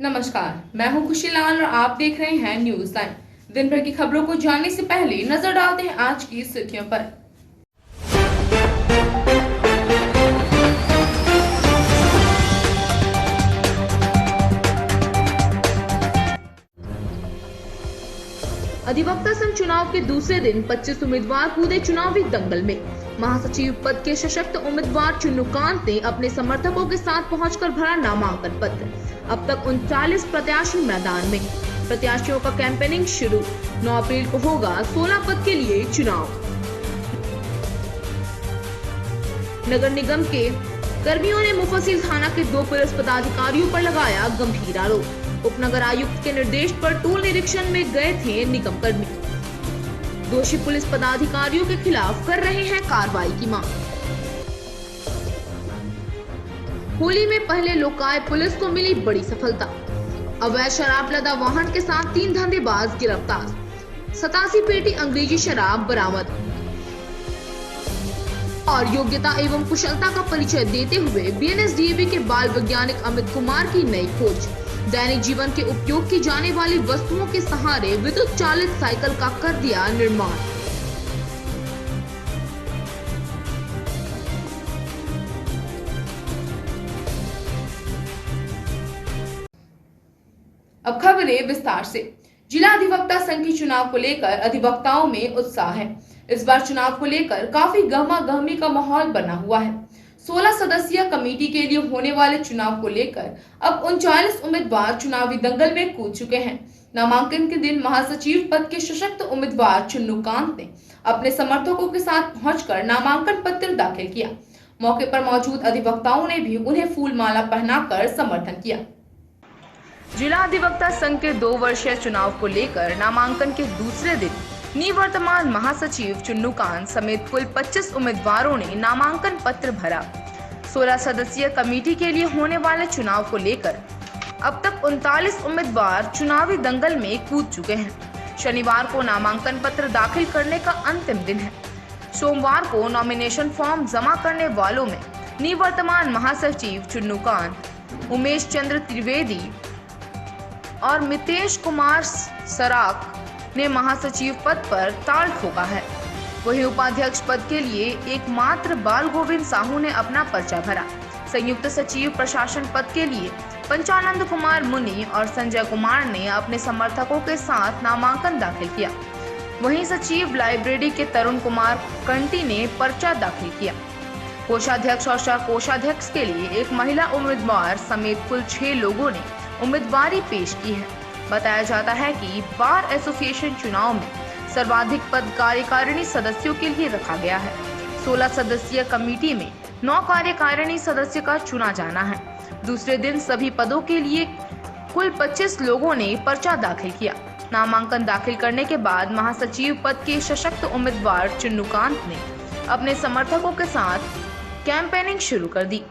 नमस्कार, मैं हूं खुशी लाल और आप देख रहे हैं न्यूज लाइन। दिन भर की खबरों को जानने से पहले नजर डालते हैं आज की सुर्खियों पर। अधिवक्ता संघ चुनाव के दूसरे दिन 25 उम्मीदवार कूदे चुनावी दंगल में। महासचिव पद के सशक्त उम्मीदवार चुन्नूकांत ने अपने समर्थकों के साथ पहुंचकर भरा नामांकन पत्र। अब तक 39 प्रत्याशी मैदान में। प्रत्याशियों का कैंपेनिंग शुरू। 9 अप्रैल को होगा 16 पद के लिए चुनाव। नगर निगम के कर्मियों ने मुफस्सिल थाना के 2 पुलिस पदाधिकारियों पर लगाया गंभीर आरोप। उपनगर आयुक्त के निर्देश पर टूल निरीक्षण में गए थे निगम कर्मी। दोषी पुलिस पदाधिकारियों के खिलाफ कर रहे हैं कार्रवाई की मांग। होली में पहले लोकायुक्त पुलिस को मिली बड़ी सफलता। अवैध शराब लदा वाहन के साथ 3 धंधेबाज गिरफ्तार। 87 पेटी अंग्रेजी शराब बरामद। और योग्यता एवं कुशलता का परिचय देते हुए बीएनएसडीएवी के बाल वैज्ञानिक अमित कुमार की नई खोज। दैनिक जीवन के उपयोग की जाने वाली वस्तुओं के सहारे विद्युत चालित साइकिल का कर दिया निर्माण। अब खबरें विस्तार से। जिला अधिवक्ता संघ के चुनाव को लेकर अधिवक्ताओं में उत्साह है। इस बार चुनाव को लेकर काफी गहमा-गहमी का माहौल बना हुआ है। 16 सदस्यीय कमेटी के लिए होने वाले चुनाव को लेकर अब 39 उम्मीदवार चुनावी दंगल में कूद चुके हैं। नामांकन के दिन महासचिव पद के सशक्त उम्मीदवार चुन्नूकांत ने अपने समर्थकों के साथ पहुंचकर नामांकन पत्र दाखिल किया। मौके पर मौजूद अधिवक्ताओं ने भी उन्हें फूल माला पहनाकर समर्थन किया। जिला अधिवक्ता संघ के 2 वर्षीय चुनाव को लेकर नामांकन के दूसरे दिन निवर्तमान महासचिव चुन्नूकांत समेत कुल 25 उम्मीदवारों ने नामांकन पत्र भरा। 16 सदस्यीय कमेटी के लिए होने वाले चुनाव को लेकर अब तक 39 उम्मीदवार चुनावी दंगल में कूद चुके हैं। शनिवार को नामांकन पत्र दाखिल करने का अंतिम दिन है। सोमवार को नॉमिनेशन फॉर्म जमा करने वालों में निवर्तमान महासचिव चुन्नूकांत, उमेश चंद्र त्रिवेदी और मितेश कुमार सराक ने महासचिव पद पर ताल ठोका है। वहीं उपाध्यक्ष पद के लिए एकमात्र बाल गोविंद साहू ने अपना पर्चा भरा। संयुक्त सचिव प्रशासन पद के लिए पंचानंद कुमार मुनि और संजय कुमार ने अपने समर्थकों के साथ नामांकन दाखिल किया। वहीं सचिव लाइब्रेरी के तरुण कुमार कंटी ने पर्चा दाखिल किया। कोषाध्यक्ष और सह कोषाध्यक्ष के लिए एक महिला उम्मीदवार समेत कुल 6 लोगों ने उम्मीदवारी पेश की है। बताया जाता है कि बार एसोसिएशन चुनाव में सर्वाधिक पद कार्यकारिणी सदस्यों के लिए रखा गया है। 16 सदस्यीय कमेटी में 9 कार्यकारिणी सदस्य का चुना जाना है। दूसरे दिन सभी पदों के लिए कुल 25 लोगों ने पर्चा दाखिल किया। नामांकन दाखिल करने के बाद महासचिव पद के सशक्त उम्मीदवार चुन्नूकांत ने अपने समर्थकों के साथ कैंपेनिंग शुरू कर दी।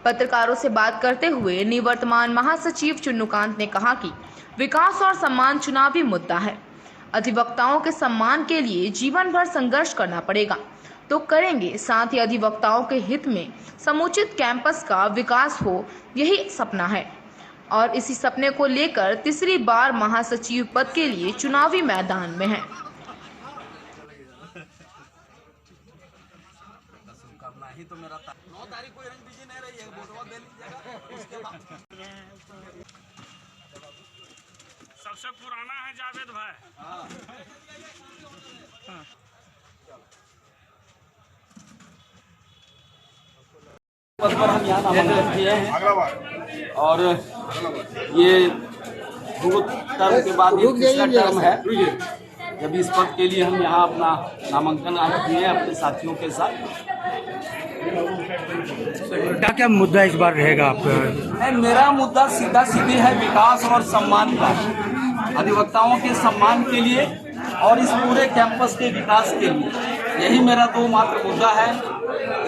पत्रकारों से बात करते हुए निवर्तमान महासचिव चुन्नूकांत ने कहा कि विकास और सम्मान चुनावी मुद्दा है। अधिवक्ताओं के सम्मान के लिए जीवन भर संघर्ष करना पड़ेगा तो करेंगे। साथ ही अधिवक्ताओं के हित में समुचित कैंपस का विकास हो, यही सपना है और इसी सपने को लेकर तीसरी बार महासचिव पद के लिए चुनावी मैदान में है। तो मेरा 9 तारीख को रंग बिजी नहीं रही है, वोटवा दे लीजिएगा उसके बाद। सबसे पुराना है जावेद भाई। पद पर हम यहाँ नामांकन किए हैं और ये 2 टर्म के बाद ये तीसरा टर्म है जब इस पद के लिए हम यहाँ अपना नामांकन किए हैं अपने साथियों के साथ। क्या क्या मुद्दा इस बार रहेगा आपका? मेरा मुद्दा सीधा सीधी है विकास और सम्मान का, अधिवक्ताओं के सम्मान के लिए और इस पूरे कैंपस के विकास के लिए। यही मेरा 2 मात्र मुद्दा है।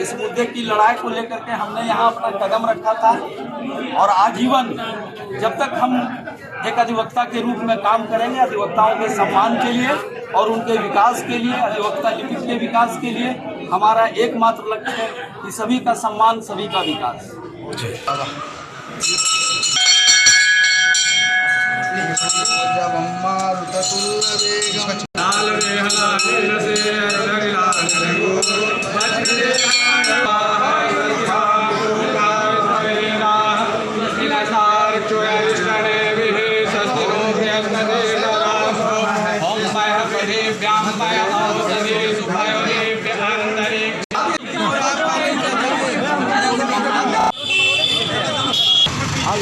इस मुद्दे की लड़ाई को लेकर के हमने यहाँ अपना कदम रखा था और आजीवन जब तक हम एक अधिवक्ता के रूप में काम करेंगे, अधिवक्ताओं के सम्मान के लिए और उनके विकास के लिए, अधिवक्ता लिपि के विकास के लिए हमारा एकमात्र लक्ष्य है कि सभी का सम्मान, सभी का विकास।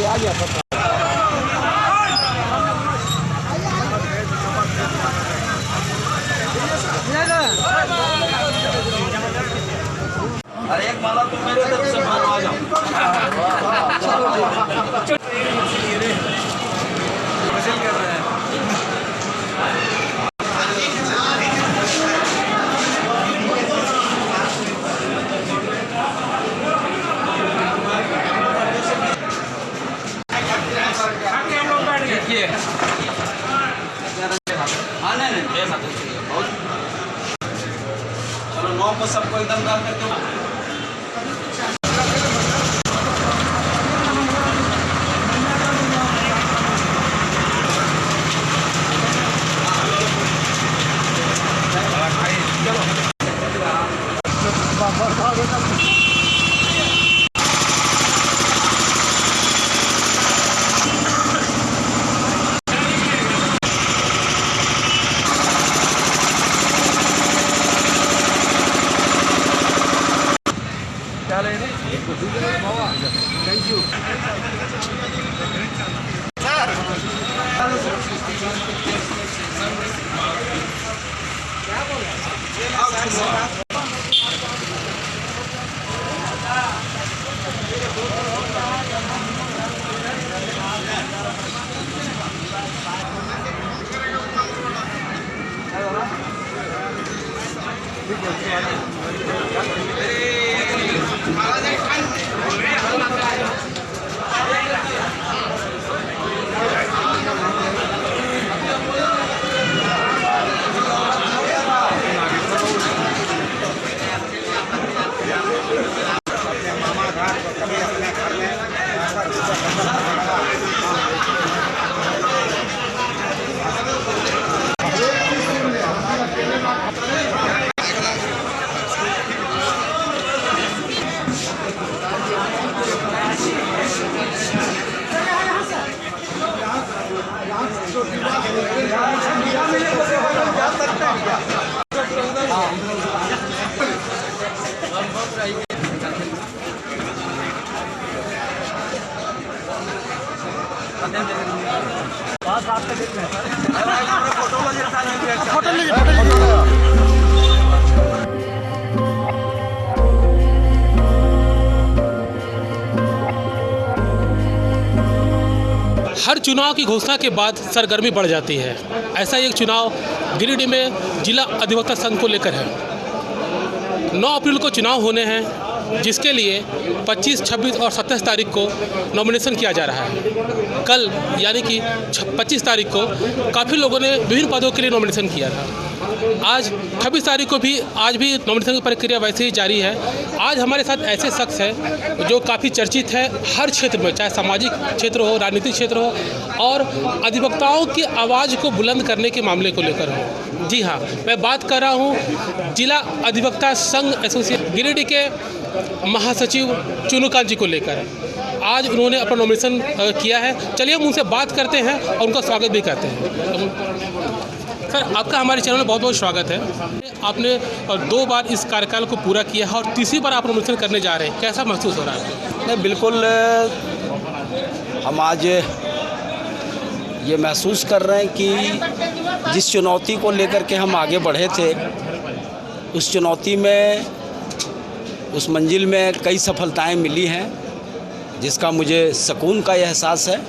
अरे एक माला तुम मेरे तरफ से मानो, आ जाओ। कर रहे हैं। देखिए हाँ नहीं चलो 9 को सबको एकदम डाल करके थैंक यू। हर चुनाव की घोषणा के बाद सरगर्मी बढ़ जाती है। ऐसा एक चुनाव गिरिडीह में जिला अधिवक्ता संघ को लेकर है। 9 अप्रैल को चुनाव होने हैं, जिसके लिए 25, 26 और 27 तारीख को नॉमिनेशन किया जा रहा है। कल यानी कि 25 तारीख को काफ़ी लोगों ने विभिन्न पदों के लिए नॉमिनेशन किया था। आज 26 तारीख को भी आज भी नॉमिनेशन की प्रक्रिया वैसे ही जारी है। आज हमारे साथ ऐसे शख्स हैं जो काफ़ी चर्चित है हर क्षेत्र में, चाहे सामाजिक क्षेत्र हो, राजनीतिक क्षेत्र हो और अधिवक्ताओं की आवाज़ को बुलंद करने के मामले को लेकर हो। जी हाँ, मैं बात कर रहा हूँ जिला अधिवक्ता संघ एसोसिएशन गिरिडीह के महासचिव चुनुकांत जी को लेकर। आज उन्होंने अपना नॉमिनेशन किया है। चलिए हम उनसे बात करते हैं और उनका स्वागत भी करते हैं। सर, आपका हमारे चैनल में बहुत बहुत स्वागत है। आपने 2 बार इस कार्यकाल को पूरा किया है और तीसरी बार आप नॉमिनेशन करने जा रहे हैं, कैसा महसूस हो रहा है? नहीं, बिल्कुल हम आज ये महसूस कर रहे हैं कि जिस चुनौती को लेकर के हम आगे बढ़े थे, उस चुनौती में, उस मंजिल में कई सफलताएं मिली हैं, जिसका मुझे सुकून का एहसास है।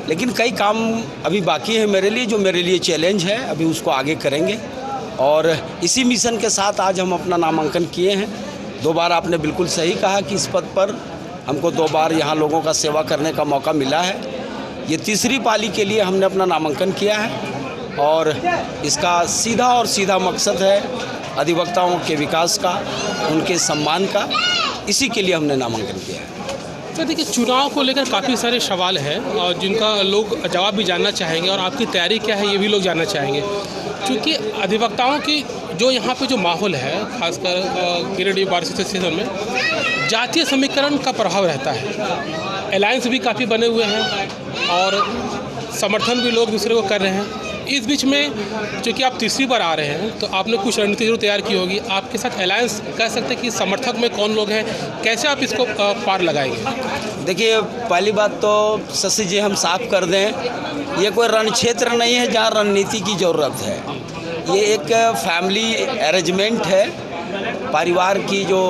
लेकिन कई काम अभी बाकी है मेरे लिए, जो मेरे लिए चैलेंज है, अभी उसको आगे करेंगे। और इसी मिशन के साथ आज हम अपना नामांकन किए हैं। 2 बार आपने बिल्कुल सही कहा कि इस पद पर हमको 2 बार यहाँ लोगों का सेवा करने का मौका मिला है। ये तीसरी पाली के लिए हमने अपना नामांकन किया है और इसका सीधा मकसद है अधिवक्ताओं के विकास का, उनके सम्मान का। इसी के लिए हमने नामांकन किया है। तो देखिए, चुनाव को लेकर काफ़ी सारे सवाल हैं और जिनका लोग जवाब भी जानना चाहेंगे और आपकी तैयारी क्या है ये भी लोग जानना चाहेंगे। क्योंकि अधिवक्ताओं की जो यहाँ पे जो माहौल है, खासकर गिरिडीह बार एसोसिएशन में जातीय समीकरण का प्रभाव रहता है। अलायंस भी काफ़ी बने हुए हैं और समर्थन भी लोग दूसरे को कर रहे हैं। इस बीच में चूँकि आप तीसरी बार आ रहे हैं तो आपने कुछ रणनीति जरूर तैयार की होगी। आपके साथ अलायंस कह सकते हैं कि समर्थक में कौन लोग हैं, कैसे आप इसको पार लगाएंगे? देखिए, पहली बात तो शशि जी हम साफ कर दें, ये कोई रण क्षेत्र नहीं है जहाँ रणनीति की ज़रूरत है। ये एक फैमिली अरेंजमेंट है, परिवार की जो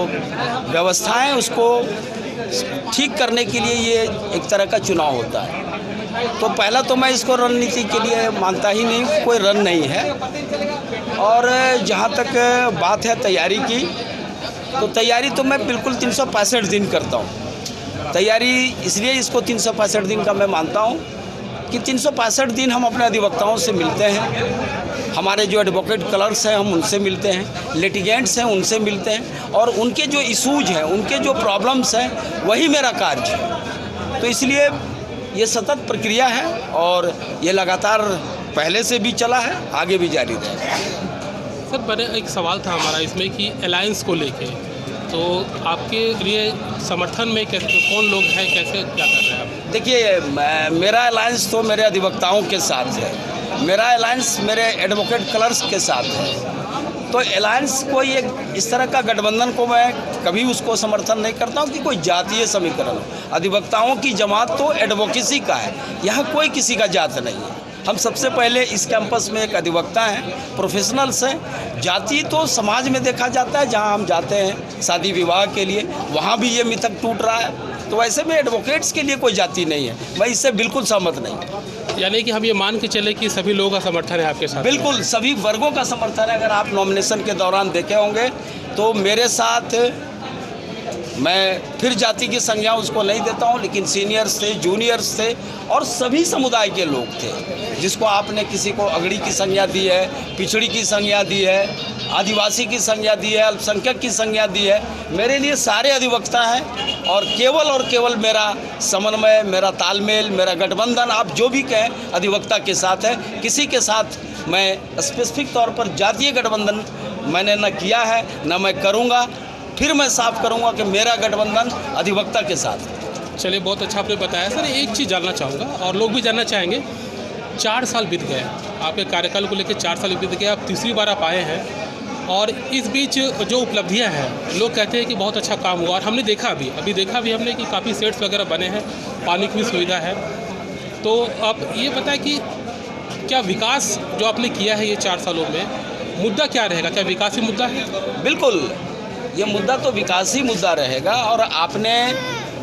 व्यवस्था है उसको ठीक करने के लिए ये एक तरह का चुनाव होता है। तो पहला तो मैं इसको रणनीति के लिए मानता ही नहीं, कोई रन नहीं है। और जहाँ तक बात है तैयारी की, तो तैयारी तो मैं बिल्कुल 365 दिन करता हूँ। तैयारी इसलिए इसको 365 दिन का मैं मानता हूँ कि 365 दिन हम अपने अधिवक्ताओं से मिलते हैं, हमारे जो एडवोकेट क्लर्क्स हैं हम उनसे मिलते हैं, लिटिगेंट्स हैं उनसे मिलते हैं, और उनके जो इशूज़ हैं, उनके जो प्रॉब्लम्स हैं, वही मेरा कार्य है। तो इसलिए ये सतत प्रक्रिया है और ये लगातार पहले से भी चला है, आगे भी जारी रहेगा। सर, मैंने एक सवाल था हमारा इसमें कि अलायंस को लेके, तो आपके लिए समर्थन में कैसे कौन लोग हैं, कैसे क्या कर रहे हैं आप? देखिए, मेरा अलायंस तो मेरे अधिवक्ताओं के साथ है, मेरा अलायंस मेरे एडवोकेट क्लर्क्स के साथ है। तो अलायंस कोई एक इस तरह का गठबंधन को मैं कभी उसको समर्थन नहीं करता हूँ कि कोई जातीय समीकरण हो। अधिवक्ताओं की जमात तो एडवोकेसी का है, यहाँ कोई किसी का जात नहीं है। हम सबसे पहले इस कैंपस में एक अधिवक्ता हैं, प्रोफेशनल्स हैं। जाति तो समाज में देखा जाता है, जहाँ हम जाते हैं शादी विवाह के लिए, वहाँ भी ये मिथक टूट रहा है। तो वैसे में एडवोकेट्स के लिए कोई जाति नहीं है, मैं इससे बिल्कुल सहमत नहीं। यानी कि हम ये मान के चले कि सभी लोगों का समर्थन है आपके साथ? बिल्कुल, सभी वर्गों का समर्थन है। अगर आप नॉमिनेशन के दौरान देखे होंगे तो मेरे साथ, मैं फिर जाति की संज्ञा उसको नहीं देता हूं, लेकिन सीनियर्स थे, जूनियर्स थे और सभी समुदाय के लोग थे। जिसको आपने किसी को अगड़ी की संज्ञा दी है, पिछड़ी की संज्ञा दी है, आदिवासी की संज्ञा दी है, अल्पसंख्यक की संज्ञा दी है, मेरे लिए सारे अधिवक्ता हैं। और केवल मेरा समन्वय, मेरा तालमेल, मेरा गठबंधन, आप जो भी कहें, अधिवक्ता के साथ है। किसी के साथ मैं स्पेसिफिक तौर पर जातीय गठबंधन मैंने न किया है, न मैं करूँगा। फिर मैं साफ करूँगा कि मेरा गठबंधन अधिवक्ता के साथ है। चलिए, बहुत अच्छा आपने बताया। सर, एक चीज़ जानना चाहूँगा और लोग भी जानना चाहेंगे, 4 साल बीत गए आपके कार्यकाल को लेकर, 4 साल बीत गए, आप तीसरी बार आप आए हैं और इस बीच जो उपलब्धियां हैं, लोग कहते हैं कि बहुत अच्छा काम हुआ। और हमने देखा अभी देखा भी हमने कि काफ़ी सेट्स वगैरह बने हैं, पानी की भी सुविधा है। तो आप ये बताएं कि क्या विकास जो आपने किया है ये 4 सालों में, मुद्दा क्या रहेगा? क्या विकास ही मुद्दा है? बिल्कुल, ये मुद्दा तो विकास ही मुद्दा रहेगा। और आपने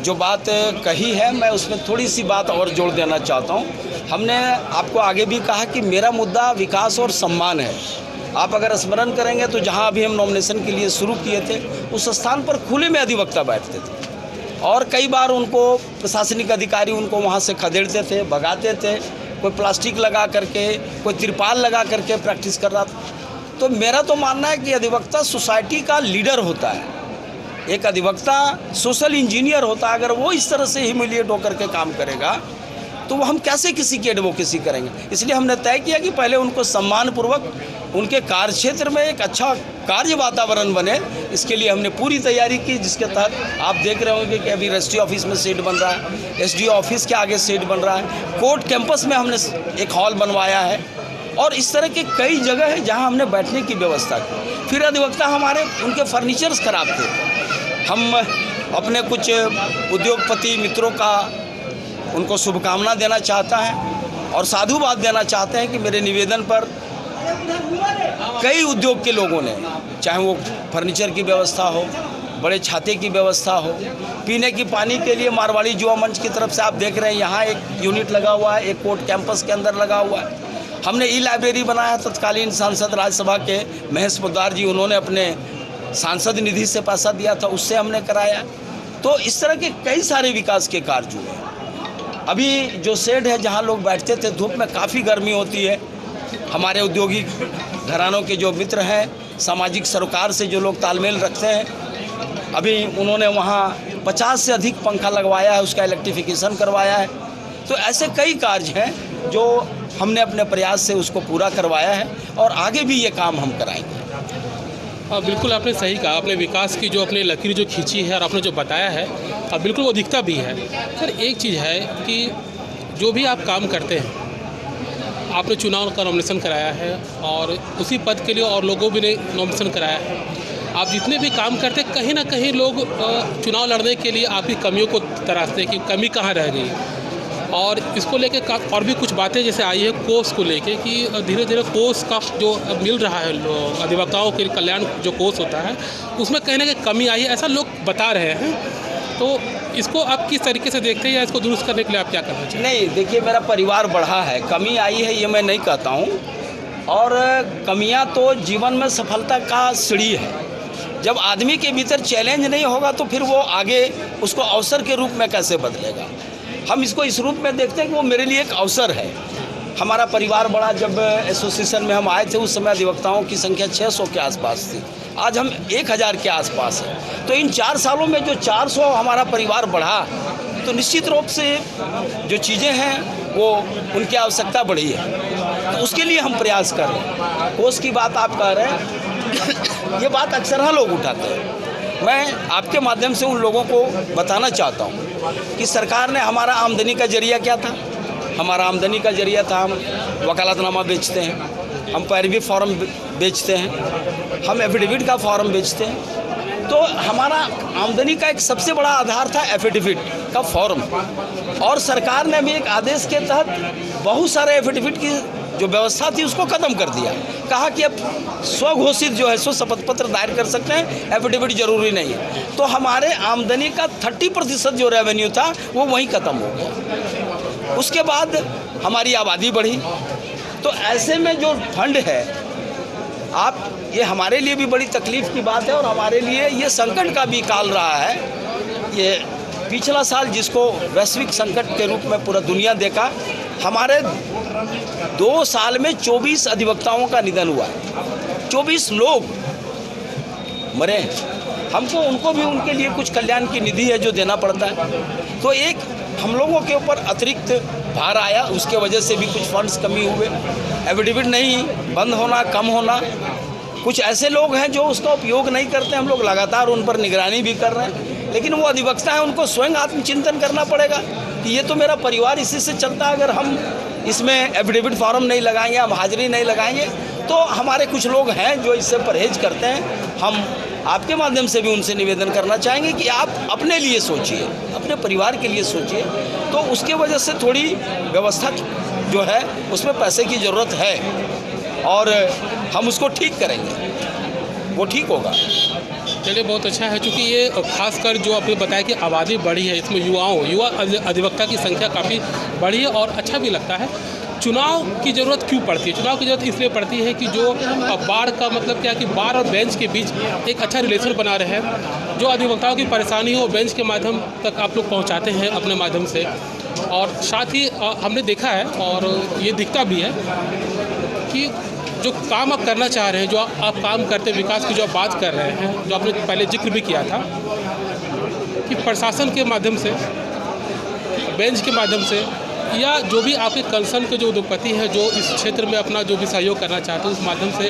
जो बात कही है, मैं उसमें थोड़ी सी बात और जोड़ देना चाहता हूँ। हमने आपको आगे भी कहा कि मेरा मुद्दा विकास और सम्मान है। आप अगर स्मरण करेंगे तो जहाँ अभी हम नॉमिनेशन के लिए शुरू किए थे, उस स्थान पर खुले में अधिवक्ता बैठते थे और कई बार उनको प्रशासनिक अधिकारी उनको वहाँ से खदेड़ते थे, भगाते थे। कोई प्लास्टिक लगा करके, कोई तिरपाल लगा करके प्रैक्टिस कर रहा था। तो मेरा तो मानना है कि अधिवक्ता सोसाइटी का लीडर होता है, एक अधिवक्ता सोशल इंजीनियर होता है। अगर वो इस तरह से ह्यूमिलिएट होकर के काम करेगा तो वो हम कैसे किसी की एडवोकेसी करेंगे। इसलिए हमने तय किया कि पहले उनको सम्मानपूर्वक उनके कार्यक्षेत्र में एक अच्छा कार्य वातावरण बने, इसके लिए हमने पूरी तैयारी की। जिसके तहत आप देख रहे होंगे कि अभी रजिस्ट्री ऑफिस में सीट बन रहा है, एसडीओ ऑफिस के आगे सीट बन रहा है, कोर्ट कैंपस में हमने एक हॉल बनवाया है और इस तरह के कई जगह है जहां हमने बैठने की व्यवस्था की। फिर अधिवक्ता हमारे, उनके फर्नीचर्स खराब थे। हम अपने कुछ उद्योगपति मित्रों का उनको शुभकामना देना चाहता है और साधुवाद देना चाहते हैं कि मेरे निवेदन पर कई उद्योग के लोगों ने, चाहे वो फर्नीचर की व्यवस्था हो, बड़े छाते की व्यवस्था हो, पीने की पानी के लिए मारवाड़ी युवा मंच की तरफ से आप देख रहे हैं यहाँ एक यूनिट लगा हुआ है, एक कोर्ट कैंपस के अंदर लगा हुआ है। हमने ई लाइब्रेरी बनाया, तत्कालीन सांसद राज्यसभा के महेश पोद्दार जी, उन्होंने अपने सांसद निधि से पैसा दिया था, उससे हमने कराया। तो इस तरह के कई सारे विकास के कार्य हुए। अभी जो शेड है जहाँ लोग बैठते थे, धूप में काफ़ी गर्मी होती है, हमारे औद्योगिक घरानों के जो मित्र हैं, सामाजिक सरोकार से जो लोग तालमेल रखते हैं, अभी उन्होंने वहाँ 50 से अधिक पंखा लगवाया है, उसका इलेक्ट्रिफिकेशन करवाया है। तो ऐसे कई कार्य हैं जो हमने अपने प्रयास से उसको पूरा करवाया है और आगे भी ये काम हम कराएंगे। बिल्कुल आपने सही कहा, आपने विकास की जो अपनी लकीर जो खींची है और आपने जो बताया है, बिल्कुल वो दिखता भी है। सर, एक चीज़ है कि जो भी आप काम करते हैं, आपने चुनाव का नॉमिनेशन कराया है और उसी पद के लिए और लोगों भी ने नॉमिनेशन कराया है। आप जितने भी काम करते कहीं ना कहीं लोग चुनाव लड़ने के लिए आपकी कमियों को तराशते हैं कि कमी कहाँ रह गई। और इसको लेके और भी कुछ बातें जैसे आई है कोष को लेके कि धीरे धीरे कोष का जो मिल रहा है अधिवक्ताओं के कल्याण जो कोष होता है उसमें कहीं ना कहीं कमी आई है, ऐसा लोग बता रहे हैं। तो इसको आप किस तरीके से देखते हैं या इसको दुरुस्त करने के लिए आप क्या करना चाहिए? नहीं, देखिए, मेरा परिवार बढ़ा है, कमी आई है ये मैं नहीं कहता हूँ। और कमियाँ तो जीवन में सफलता का सीढ़ी है। जब आदमी के भीतर चैलेंज नहीं होगा तो फिर वो आगे उसको अवसर के रूप में कैसे बदलेगा। हम इसको इस रूप में देखते हैं कि वो मेरे लिए एक अवसर है। हमारा परिवार बड़ा, जब एसोसिएशन में हम आए थे उस समय अधिवक्ताओं की संख्या 600 के आसपास थी, आज हम 1000 के आसपास है। तो इन 4 सालों में जो 400 हमारा परिवार बढ़ा तो निश्चित रूप से जो चीज़ें हैं वो उनकी आवश्यकता बढ़ी है, तो उसके लिए हम प्रयास कर रहे हैं। कोष की बात आप कह रहे हैं, ये बात अक्सर हाँ लोग उठाते हैं। मैं आपके माध्यम से उन लोगों को बताना चाहता हूँ कि सरकार ने हमारा आमदनी का जरिया क्या था। हमारा आमदनी का जरिया था, हम वकालतनामा बेचते हैं, हम पैरवी फॉर्म बेचते हैं, हम एफिडेविट का फॉर्म बेचते हैं। तो हमारा आमदनी का एक सबसे बड़ा आधार था एफिडेविट का फॉर्म। और सरकार ने भी एक आदेश के तहत बहुत सारे एफिडेविट की जो व्यवस्था थी उसको ख़त्म कर दिया। कहा कि अब स्वघोषित जो है सो शपथ पत्र दायर कर सकते हैं, एफिडेविट जरूरी नहीं है। तो हमारे आमदनी का 30% जो रेवेन्यू था वो वहीं ख़त्म हो गया। उसके बाद हमारी आबादी बढ़ी। तो ऐसे में जो फंड है, आप ये हमारे लिए भी बड़ी तकलीफ़ की बात है और हमारे लिए ये संकट का भी काल रहा है। ये पिछला साल जिसको वैश्विक संकट के रूप में पूरा दुनिया देखा, हमारे 2 साल में 24 अधिवक्ताओं का निधन हुआ है, 24 लोग मरे। हमको उनको भी उनके लिए कुछ कल्याण की निधि है जो देना पड़ता है। तो एक हम लोगों के ऊपर अतिरिक्त भार आया, उसके वजह से भी कुछ फंड्स कमी हुए। एफिडेविट नहीं बंद होना, कम होना, कुछ ऐसे लोग हैं जो उसका उपयोग नहीं करते। हम लोग लगातार उन पर निगरानी भी कर रहे हैं, लेकिन वो अधिवक्ता हैं, उनको स्वयं आत्मचिंतन करना पड़ेगा कि ये तो मेरा परिवार इसी से चलता है। अगर हम इसमें एफिडेविट फॉर्म नहीं लगाएंगे, हम हाजिरी नहीं लगाएंगे, तो हमारे कुछ लोग हैं जो इससे परहेज करते हैं। हम आपके माध्यम से भी उनसे निवेदन करना चाहेंगे कि आप अपने लिए सोचिए, अपने परिवार के लिए सोचिए। तो उसके वजह से थोड़ी व्यवस्था जो है उसमें पैसे की ज़रूरत है और हम उसको ठीक करेंगे, वो ठीक होगा। चलिए, बहुत अच्छा है। चूँकि ये खासकर जो आपने बताया कि आबादी बढ़ी है, इसमें युवा अधिवक्ता की संख्या काफ़ी बढ़ी है और अच्छा भी लगता है। चुनाव की ज़रूरत क्यों पड़ती है? चुनाव की ज़रूरत इसलिए पड़ती है कि जो बार का मतलब क्या कि बार और बेंच के बीच एक अच्छा रिलेशन बना रहे। जो अधिवक्ताओं की परेशानी हो बेंच के माध्यम तक आप लोग पहुंचाते हैं अपने माध्यम से। और साथ ही हमने देखा है और ये दिखता भी है कि जो काम आप करना चाह रहे हैं, जो आप काम करते विकास की जो आप बात कर रहे हैं, जो आपने पहले जिक्र भी किया था कि प्रशासन के माध्यम से, बेंच के माध्यम से या जो भी आपके कंसर्न के जो उद्योगपति हैं जो इस क्षेत्र में अपना जो भी सहयोग करना चाहते हैं उस माध्यम से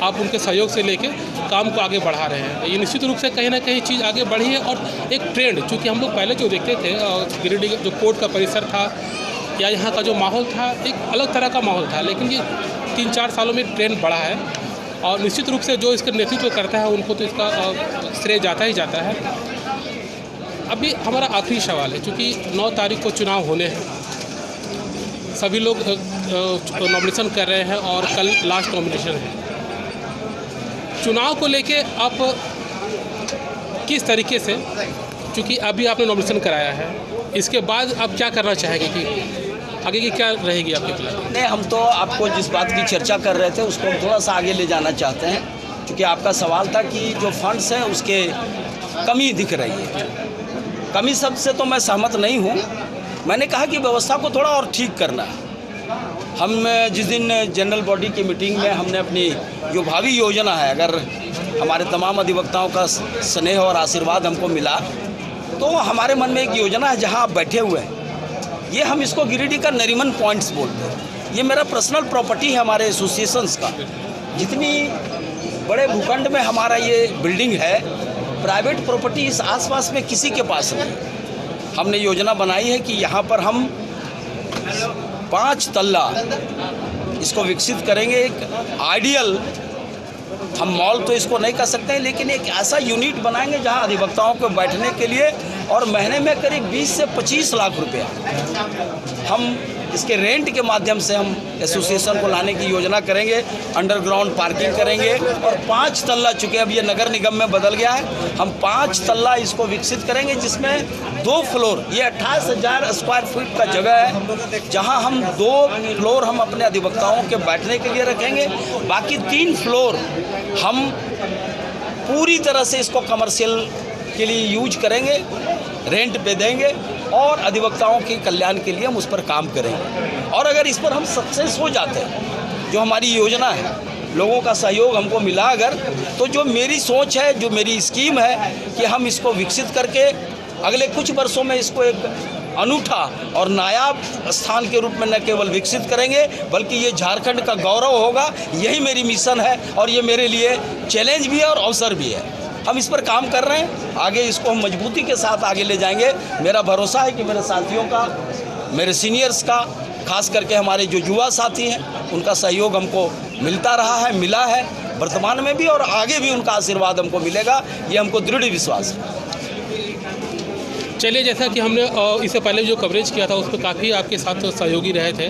आप उनके सहयोग से लेके काम को आगे बढ़ा रहे हैं। ये निश्चित रूप से कहीं ना कहीं चीज़ आगे बढ़ी है। और एक ट्रेंड, चूँकि हम लोग पहले जो देखते थे गिरिडीह जो कोर्ट का परिसर था या यहाँ का जो माहौल था एक अलग तरह का माहौल था, लेकिन ये 3-4 सालों में ट्रेंड बढ़ा है और निश्चित रूप से जो इसका नेतृत्व करता है उनको तो इसका श्रेय जाता ही जाता है। अभी हमारा आखिरी सवाल है, चूँकि 9 तारीख को चुनाव होने हैं, सभी लोग नॉमिनेशन कर रहे हैं और कल लास्ट नॉमिनेशन है। चुनाव को लेके आप किस तरीके से, चूँकि अभी आपने नॉमिनेशन कराया है, इसके बाद आप क्या करना चाहेंगे कि आगे की क्या रहेगी आपकी प्लान? नहीं, हम तो आपको जिस बात की चर्चा कर रहे थे उसको हम थोड़ा सा आगे ले जाना चाहते हैं, क्योंकि आपका सवाल था कि जो फंड्स हैं उसके कमी दिख रही है। कमी सबसे तो मैं सहमत नहीं हूँ। मैंने कहा कि व्यवस्था को थोड़ा और ठीक करना है। हम जिस दिन जनरल बॉडी की मीटिंग में हमने अपनी जो भावी योजना है, अगर हमारे तमाम अधिवक्ताओं का स्नेह और आशीर्वाद हमको मिला तो हमारे मन में एक योजना है जहां आप बैठे हुए हैं, ये हम इसको गिरिडीह का नरीमन पॉइंट्स बोलते हैं। ये मेरा पर्सनल प्रॉपर्टी है हमारे एसोसिएशंस का। जितनी बड़े भूखंड में हमारा ये बिल्डिंग है, प्राइवेट प्रॉपर्टी इस आसपास में किसी के पास नहीं। हमने योजना बनाई है कि यहाँ पर हम 5 तल्ला इसको विकसित करेंगे। एक आइडियल, हम मॉल तो इसको नहीं कर सकते हैं, लेकिन एक ऐसा यूनिट बनाएंगे जहां अधिवक्ताओं को बैठने के लिए, और महीने में करीब 20 से 25 लाख रुपया हम इसके रेंट के माध्यम से हम एसोसिएशन को लाने की योजना करेंगे। अंडरग्राउंड पार्किंग करेंगे और 5 तल्ला, चूँकि अब ये नगर निगम में बदल गया है, हम 5 तल्ला इसको विकसित करेंगे, जिसमें 2 फ्लोर, ये 28,000 स्क्वायर फीट का जगह है, जहां हम 2 फ्लोर हम अपने अधिवक्ताओं के बैठने के लिए रखेंगे। बाकी 3 फ्लोर हम पूरी तरह से इसको कमर्शियल के लिए यूज करेंगे, रेंट पे देंगे और अधिवक्ताओं के कल्याण के लिए हम उस पर काम करेंगे। और अगर इस पर हम सक्सेस हो जाते हैं, जो हमारी योजना है, लोगों का सहयोग हमको मिला अगर, तो जो मेरी सोच है, जो मेरी स्कीम है कि हम इसको विकसित करके अगले कुछ वर्षों में इसको एक अनूठा और नायाब स्थान के रूप में न केवल विकसित करेंगे, बल्कि ये झारखंड का गौरव होगा। यही मेरी मिशन है और ये मेरे लिए चैलेंज भी है और अवसर भी है। हम इस पर काम कर रहे हैं, आगे इसको हम मजबूती के साथ आगे ले जाएंगे। मेरा भरोसा है कि मेरे साथियों का, मेरे सीनियर्स का, खास करके हमारे जो युवा साथी हैं, उनका सहयोग हमको मिलता रहा है, मिला है वर्तमान में भी, और आगे भी उनका आशीर्वाद हमको मिलेगा, ये हमको दृढ़ विश्वास है। चलिए, जैसा कि हमने इससे पहले जो कवरेज किया था उस पर काफ़ी आपके साथ सहयोगी रहे थे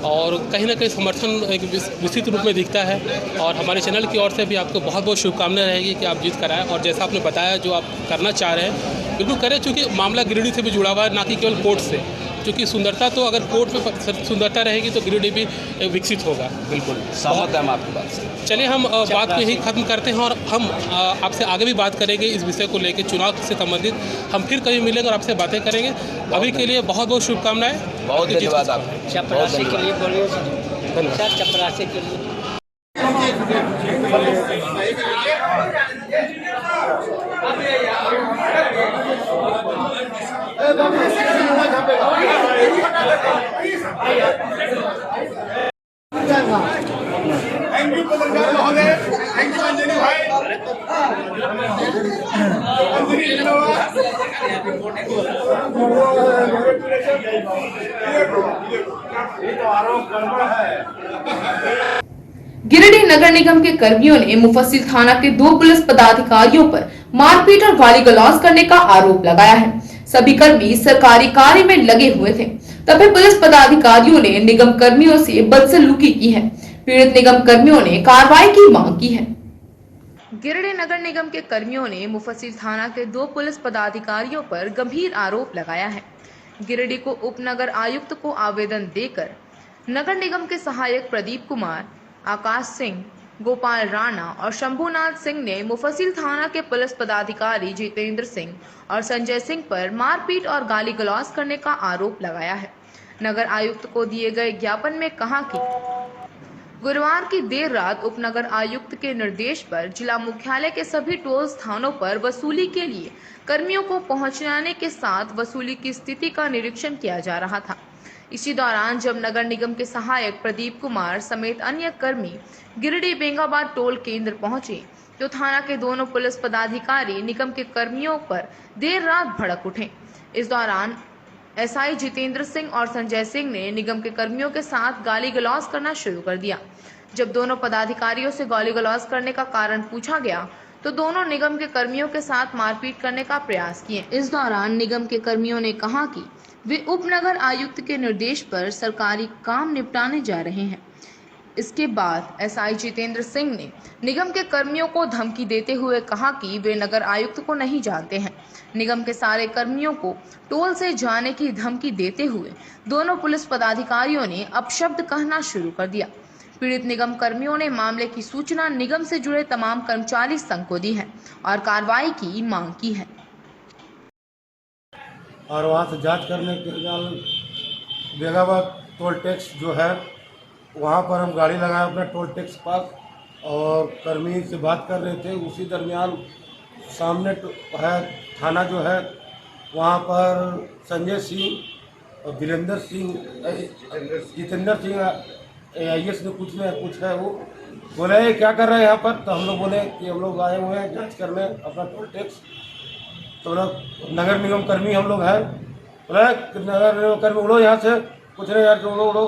और कहीं ना कहीं समर्थन एक विस्तृत रूप में दिखता है, और हमारे चैनल की ओर से भी आपको बहुत बहुत शुभकामनाएं रहेगी कि आप जीत कर आए। और जैसा आपने बताया, जो आप करना चाह रहे हैं बिल्कुल करें, चूँकि मामला गिरिडीह से भी जुड़ा हुआ है, ना कि केवल कोर्ट से, क्योंकि सुंदरता तो अगर कोर्ट में सुंदरता रहेगी तो गिरिडीह भी विकसित होगा। बिल्कुल सहमत है हम आपकी बात से। चलिए, हम बात को यही ख़त्म करते हैं और हम आपसे आगे भी बात करेंगे इस विषय को लेकर, चुनाव से संबंधित हम फिर कभी मिलेंगे और आपसे बातें करेंगे। अभी के लिए बहुत बहुत शुभकामनाएं। बहुत धन्यवाद आपको। चपरासी के लिए बोलिए सर, चपरासी के लिए। थैंक यू पत्रकार महोदय, थैंक यू अंजनी भाई, गिरिडीह नगर निगम के कर्मियों ने मुफस्सिल थाना के 2 पुलिस पदाधिकारियों पर मारपीट और गाली गलौज करने का आरोप लगाया है। सभी कर्मी सरकारी कार्य में लगे हुए थे, तभी पुलिस पदाधिकारियों ने निगम कर्मियों से बदसलूकी की है। पीड़ित निगम कर्मियों ने कार्रवाई की मांग की है। गिरिडीह नगर निगम के कर्मियों ने मुफस्सिल थाना के 2 पुलिस पदाधिकारियों पर गंभीर आरोप लगाया है। गिरिडीह को उप नगर आयुक्त को आवेदन देकर नगर निगम के सहायक प्रदीप कुमार, आकाश सिंह, गोपाल राणा और शंभुनाथ सिंह ने मुफस्सिल थाना के पुलिस पदाधिकारी जितेंद्र सिंह और संजय सिंह पर मारपीट और गाली गलौज करने का आरोप लगाया है। नगर आयुक्त को दिए गए ज्ञापन में कहा कि गुरुवार की देर रात उपनगर आयुक्त के निर्देश पर जिला मुख्यालय के सभी टोल स्थानों पर वसूली के लिए कर्मियों को पहुंचाने के साथ वसूली की स्थिति का निरीक्षण किया जा रहा था। इसी दौरान जब नगर निगम के सहायक प्रदीप कुमार समेत अन्य कर्मी गिरिडीह बेंगाबाद टोल केंद्र पहुंचे, तो थाना के दोनों पुलिस पदाधिकारी निगम के कर्मियों पर देर रात भड़क उठे। इस दौरान एसआई जितेंद्र सिंह और संजय सिंह ने निगम के कर्मियों के साथ गाली गलौज करना शुरू कर दिया। जब दोनों पदाधिकारियों से गाली गलौज करने का कारण पूछा गया, तो दोनों निगम के कर्मियों के साथ मारपीट करने का प्रयास किए। इस दौरान निगम के कर्मियों ने कहा कि वे उपनगर आयुक्त के निर्देश पर सरकारी काम निपटाने जा रहे हैं। इसके बाद एसआई जितेंद्र सिंह ने निगम के कर्मियों को धमकी देते हुए कहा कि वे नगर आयुक्त को नहीं जानते हैं। निगम के सारे कर्मियों को टोल से जाने की धमकी देते हुए दोनों पुलिस पदाधिकारियों ने अपशब्द कहना शुरू कर दिया। पीड़ित निगम कर्मियों ने मामले की सूचना निगम से जुड़े तमाम कर्मचारी संघ को दी है और कार्रवाई की मांग की है। और वहाँ से जांच करने के बाद बेगाबाद टोल टैक्स जो है वहाँ पर हम गाड़ी लगाए अपने टोल टैक्स पास, और कर्मी से बात कर रहे थे। उसी दरमियान सामने है थाना जो है, वहाँ पर संजय सिंह और वीरेंद्र सिंह, जितेंद्र सिंह AIS ने कुछ है, वो बोले क्या कर रहे हैं यहाँ पर। तो हम लोग बोले कि हम लोग आए हुए हैं जांच करने अपना टोल टैक्स। तो लोग नगर निगम कर्मी हम लोग हैं, बोले नगर निगम कर्मी उड़ो यहाँ से, कुछ नहीं यार जोड़ो उड़ो।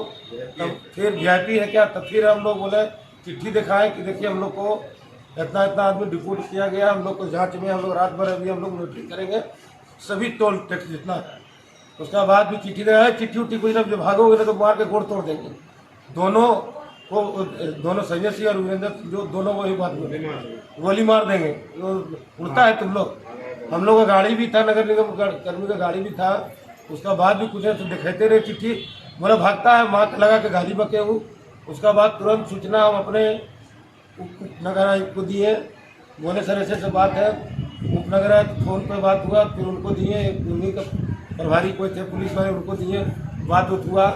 तब फिर वीआईपी है क्या, तब फिर हम लोग बोले चिट्ठी दिखाएं कि देखिए हम लोग को इतना इतना आदमी डिपोर्ट किया गया, हम लोग को जांच में हम लोग रात भर अभी हम लोग नोटिस करेंगे सभी टोल टैक्स जितना है। उसका बाद भी चिट्ठी दे, चिट्ठी उट्ठी कोई जब भागोगे ना तो मार के गोड़ तोड़ देंगे। दोनों को, दोनों संजय सिंह और वीरेंद्र जो दोनों वही बात बोले, गोली मार देंगे। उड़ता है तुम लोग। हम लोग का गाड़ी भी था, नगर निगम कर्मी का गाड़ी भी था। उसका बाद भी कुछ तो दिखाते रहे चिट्ठी, बोला भागता है, मार लगा के गाड़ी बके हूँ। उसका बाद तुरंत सूचना हम अपने उपनगर आयुक्त को दिए, बोले सर ऐसे बात है। उपनगर आयुक्त फोन पे बात हुआ, फिर उनको दिए, उन्हीं का प्रभारी कोई थे पुलिस वाले, उनको दिए, बात हुआ।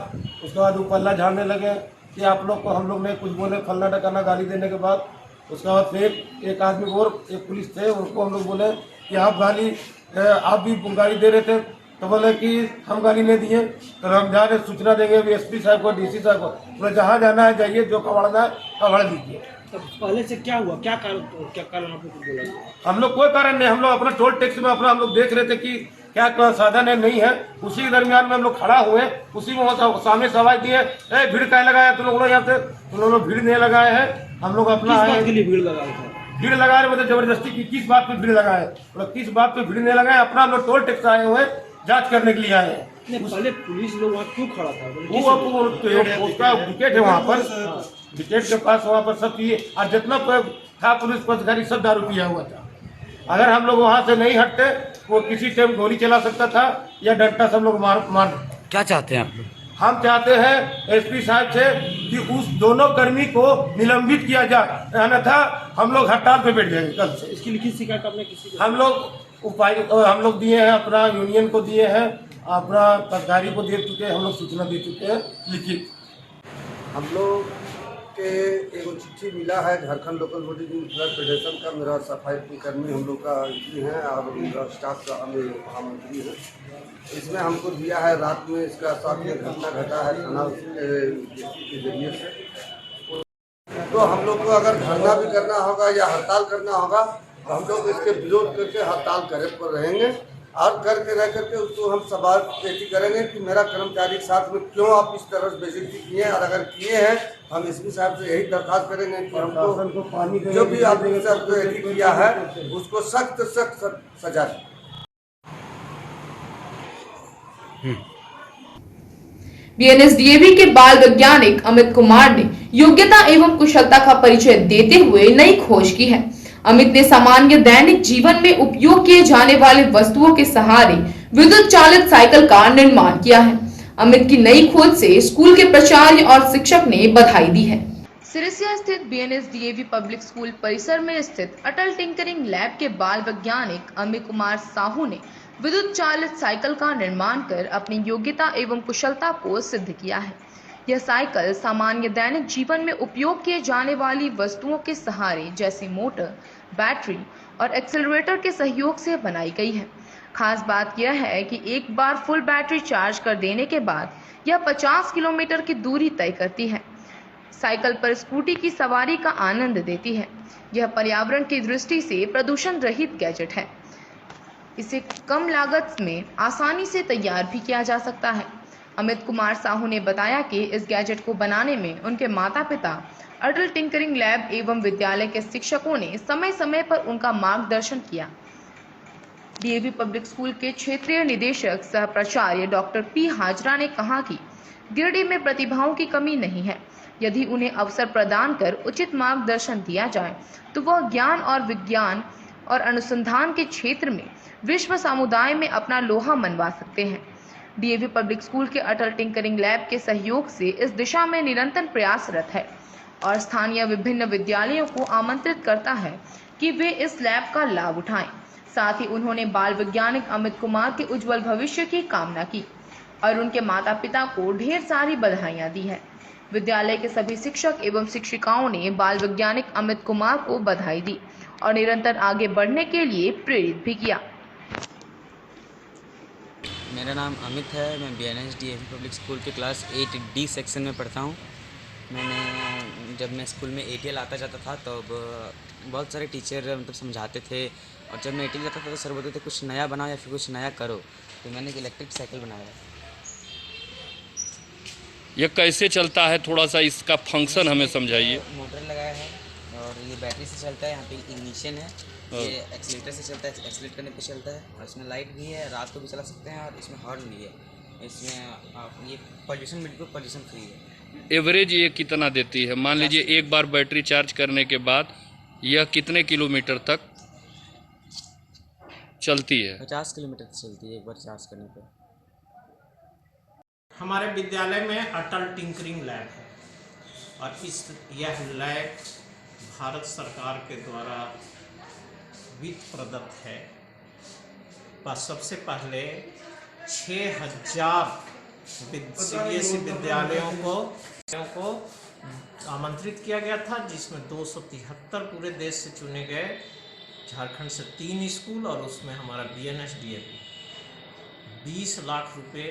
उसके बाद वो पल्ला झाड़ने लगे कि आप लोग को हम लोग ने कुछ बोले, फलना टकाना गाली देने के बाद। उसके बाद फिर एक आदमी और एक पुलिस थे, उनको हम लोग बोले कि आप भी गाली दे रहे थे, तो बोले कि हम गाली नहीं दिए, तो हम जा रहे सूचना देंगे एसपी साहब को, डीसी साहब को। बोले जहाँ जाना है जाइए, जो कबाड़ना है कबाड़ लीजिए। तो पहले से क्या हुआ, क्या कारण आपको कुछ बोला? हम लोग कोई कारण नहीं, हम लोग अपना टोल टैक्स में अपना हम लोग देख रहे थे कि क्या साधन है नहीं है। उसी के दरमियान में हम लोग खड़ा हुए, उसी में सामने सवाल दिए, भीड़ क्या लगाया तुम लोग यहाँ से? तुम लोग भीड़ नहीं लगाए हैं, हम लोग अपना भीड़ लगाए थे। भीड़ लगा रहे, मतलब जबरदस्ती की किस बात पे भीड़ लगाए? मतलब किस बात पे भीड़ नहीं लगाए? अपना हम लोग टोल टैक्स आए हुए जांच करने के लिए आए हैं। पहले पुलिस लोग वहाँ क्यों खड़ा था? वो उसका विकेट है वहाँ पर, विकेट के पास वहाँ पर सब पिए, और जितना था पुलिस पदाधिकारी सब दारू पिया हुआ था। अगर हम लोग वहाँ से नहीं हटते, वो किसी टाइम गोली चला सकता था या डंडा सब लोग मार। क्या चाहते हैं आप लोग? हम चाहते हैं एसपी साहब से कि उस दोनों कर्मी को निलंबित किया जाए, अन्यथा हम लोग हड़ताल पे बैठ जाएंगे कल से। इसकी लिखित शिकायत आपने किसी हम लोग दिए हैं, अपना यूनियन को दिए हैं, अपना पदाधिकारी को दे चुके हैं, हम लोग सूचना दे चुके हैं लिखित। हम लोग के एगो चिट्ठी मिला है झारखंड लोकल बॉडी फेडरेशन का, मेरा सफाई कर्मी हम लोग का एंट्री है और उनका स्टाफ का एंट्री है। इसमें हमको दिया है रात में, इसका साथ में घटना घटा है थाना के जरिए से। तो हम लोग को अगर धरना भी करना होगा या हड़ताल करना होगा तो हम लोग इसके विरोध करके हड़ताल करे पर रहेंगे, और करके रह करके उसको हम सवाल पेशी करेंगे कि मेरा कर्मचारी के साथ में क्यों आप इस तरह से बेइज्जती किए हैं, और अगर किए हैं हम एसपी साहब से यही दरख्वास्त करेंगे कि हमको जो भी आपने किया है उसको सख्त सजा दें। बीएनएसडीएवी के बाल वैज्ञानिक अमित कुमार ने योग्यता एवं कुशलता का परिचय देते हुए नई खोज की है। अमित ने सामान्य दैनिक जीवन में उपयोग किए जाने वाले वस्तुओं के सहारे विद्युत चालित साइकिल का निर्माण किया है। अमित की नई खोज से स्कूल के प्राचार्य और शिक्षक ने बधाई दी है। सिरसिया स्थित बीएनएसडीएवी पब्लिक स्कूल परिसर में स्थित अटल टिंकरिंग लैब के बाल वैज्ञानिक अमित कुमार साहू ने विद्युत चालित साइकिल का निर्माण कर अपनी योग्यता एवं कुशलता को सिद्ध किया है। यह साइकिल सामान्य दैनिक जीवन में उपयोग किए जाने वाली वस्तुओं के सहारे जैसे मोटर, बैटरी और एक्सेलरेटर के सहयोग से बनाई गई है। खास बात यह है कि एक बार फुल बैटरी चार्ज कर देने के बाद यह 50 किलोमीटर की दूरी तय करती है। साइकिल पर स्कूटी की सवारी का आनंद देती है। यह पर्यावरण की दृष्टि से प्रदूषण रहित गैजेट है। इसे कम लागत में आसानी से तैयार भी किया जा सकता है। अमित कुमार साहू ने बताया कि इस गैजेट को बनाने में उनके माता पिता, अटल टिंकरिंग लैब एवं विद्यालय के शिक्षकों ने समय समय पर उनका मार्गदर्शन किया। डीएवी पब्लिक स्कूल के क्षेत्रीय निदेशक सह प्राचार्य डॉक्टर पी हाजरा ने कहा कि गिरिडीह में प्रतिभाओं की कमी नहीं है। यदि उन्हें अवसर प्रदान कर उचित मार्गदर्शन दिया जाए तो वह ज्ञान और विज्ञान और अनुसंधान के क्षेत्र में विश्व समुदाय में अपना लोहा मनवा सकते हैं। डीएवी पब्लिक स्कूल के अटल टिंकरिंग लैब के सहयोग से इस दिशा में निरंतर प्रयासरत है और स्थानीय विभिन्न विद्यालयों को आमंत्रित करता है कि वे इस लैब का लाभ उठाएं। साथ ही उन्होंने बाल वैज्ञानिक अमित कुमार के उज्जवल भविष्य की कामना की और उनके माता पिता को ढेर सारी बधाइयां दी है। विद्यालय के सभी शिक्षक एवं शिक्षिकाओं ने बाल वैज्ञानिक अमित कुमार को बधाई दी और निरंतर आगे बढ़ने के लिए प्रेरित भी किया। मेरा नाम अमित है। मैं बीएनएसडीएवी पब्लिक स्कूल के क्लास 8D सेक्शन में पढ़ता हूँ। जब मैं स्कूल में ATL आता जाता था तब बहुत सारे टीचर मतलब समझाते थे, और जब मैं ATL जाता था तो सर बोलते थे कुछ नया बनाओ या फिर कुछ नया करो। तो मैंने एक इलेक्ट्रिक साइकिल बनाया। ये कैसे चलता है, थोड़ा सा इसका फंक्शन हमें समझाइए। मोटर लगाया है और ये बैटरी से चलता है। यहाँ पे इग्निशन है, ये एक्सीलेटर से चलता है, एक्सीलेट करने पे चलता है। और इसमें लाइट भी है, रात को भी चला सकते हैं। और इसमें हॉर्न भी है। इसमें आप ये पोल्यूशन बिल्कुल पोल्यूशन फ्री है। एवरेज ये कितना देती है? मान लीजिए एक बार बैटरी चार्ज करने के बाद यह कितने किलोमीटर तक चलती है? 50 किलोमीटर चलती है एक बार चार्ज करने पे। हमारे विद्यालय में अटल टिंकरिंग लैब है और यह लैब भारत सरकार के द्वारा वित्त प्रदत्त है। बस सबसे पहले 6000 CBSE विद्यालयों को आमंत्रित किया गया था, जिसमें 273 पूरे देश से चुने गए। झारखंड से 3 स्कूल और उसमें हमारा BNSDA 20 लाख रुपए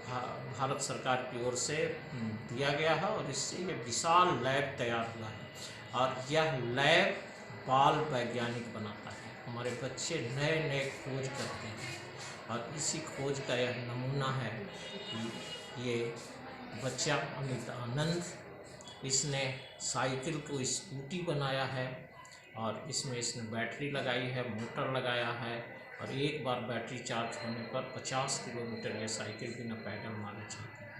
भारत सरकार की ओर से दिया गया है और इससे ये विशाल लैब तैयार हुआ है। और यह लैब बाल वैज्ञानिक बनाता है। हमारे बच्चे नए नए खोज करते हैं और इसी खोज का यह नमूना है कि ये बच्चा अमित आनंद, इसने साइकिल को स्कूटी बनाया है और इसमें इसने बैटरी लगाई है, मोटर लगाया है और एक बार बैटरी चार्ज होने पर 50 किलोमीटर ये साइकिल बिना पैडल मारे चलती है।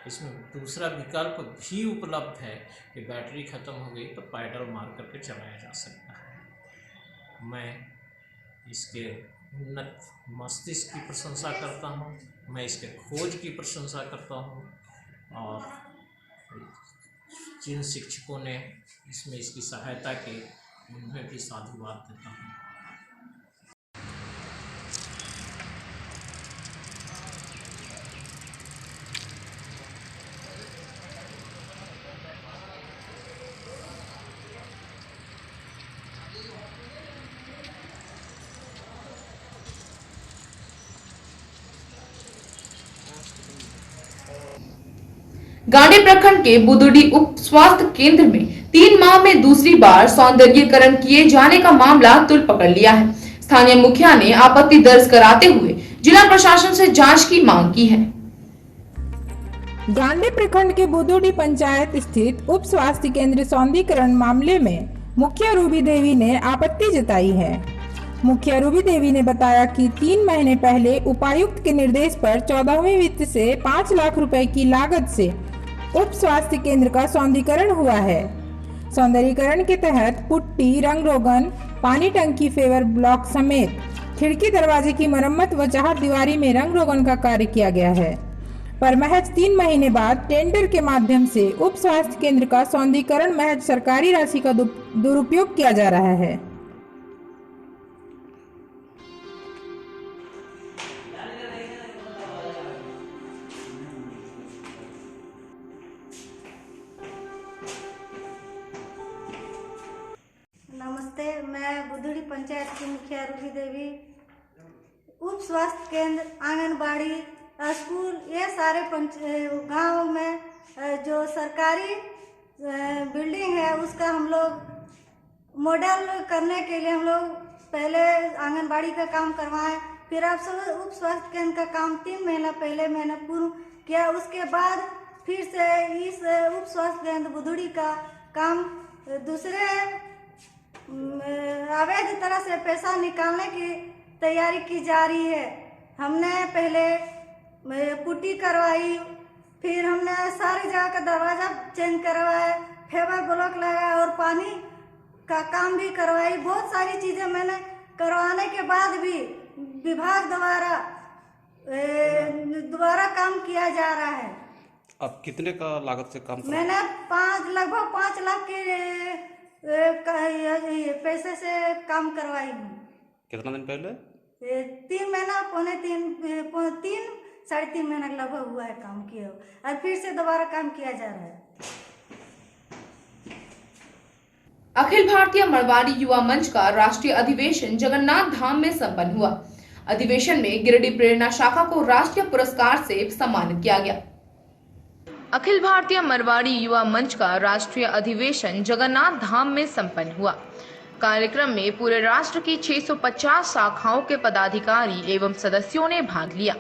इसमें दूसरा विकल्प भी उपलब्ध है कि बैटरी ख़त्म हो गई तो पैडल मार करके चलाया जा सकता है। मैं इसके उन्नत मस्तिष्क की प्रशंसा करता हूँ, मैं इसके खोज की प्रशंसा करता हूँ और जिन शिक्षकों ने इसमें इसकी सहायता की उन्हें भी साधुवाद देता हूँ। गांडी प्रखंड के बुदुड़ी उप स्वास्थ्य केंद्र में 3 माह में दूसरी बार सौंदर्यीकरण किए जाने का मामला तुल पकड़ लिया है। स्थानीय मुखिया ने आपत्ति दर्ज कराते हुए जिला प्रशासन से जांच की मांग की है। गांडी प्रखंड के बुदुड़ी पंचायत स्थित उप स्वास्थ्य केंद्र सौंदर्यीकरण मामले में मुखिया रूबी देवी ने आपत्ति जताई है। मुखिया रूबी देवी ने बताया कि 3 महीने पहले उपायुक्त के निर्देश पर 14वें वित्त से 5 लाख रुपए की लागत से उप स्वास्थ्य केंद्र का सौंदर्यीकरण हुआ है। सौंदर्यीकरण के तहत पुट्टी, रंग रोगन, पानी टंकी, फेवर ब्लॉक समेत खिड़की दरवाजे की मरम्मत व चार दीवारी में रंग रोगन का कार्य किया गया है। पर महज 3 महीने बाद टेंडर के माध्यम से उप स्वास्थ्य केंद्र का सौंदर्यीकरण महज सरकारी राशि का दुरुपयोग किया जा रहा है। नमस्ते, मैं बुदुड़ी पंचायत की मुखिया रूबी देवी। उप स्वास्थ्य केंद्र, आंगनबाड़ी, स्कूल, ये सारे गांव में जो सरकारी बिल्डिंग है उसका हम लोग मॉडल करने के लिए हम लोग पहले आंगनबाड़ी का काम करवाएं, फिर आप सब उप स्वास्थ्य केंद्र का काम 3 महीना पहले मैंने पूर्ण किया। उसके बाद फिर से इस उप स्वास्थ्य केंद्र बुदुड़ी का काम दूसरे अवैध तरह से पैसा निकालने की तैयारी की जा रही है। हमने पहले पुट्टी करवाई, फिर हमने सारी जगह का दरवाज़ा चेंज करवाया, फेवर ब्लॉक लगाया और पानी का काम भी करवाई। बहुत सारी चीज़ें मैंने करवाने के बाद भी विभाग द्वारा काम किया जा रहा है। अब कितने का लागत से काम मैंने लगभग 5 लाख के पैसे से काम करवाई हूँ। कितना दिन पहले? 3 महीना, साढ़े 3 महीना लगभग हुआ है काम किया और फिर से दोबारा काम किया जा रहा है। अखिल भारतीय मरवाड़ी युवा मंच का राष्ट्रीय अधिवेशन जगन्नाथ धाम में संपन्न हुआ। अधिवेशन में गिरिडीह प्रेरणा शाखा को राष्ट्रीय पुरस्कार से सम्मानित किया गया। अखिल भारतीय मरवाड़ी युवा मंच का राष्ट्रीय अधिवेशन जगन्नाथ धाम में संपन्न हुआ। कार्यक्रम में पूरे राष्ट्र की 650 शाखाओं के पदाधिकारी एवं सदस्यों ने भाग लिया।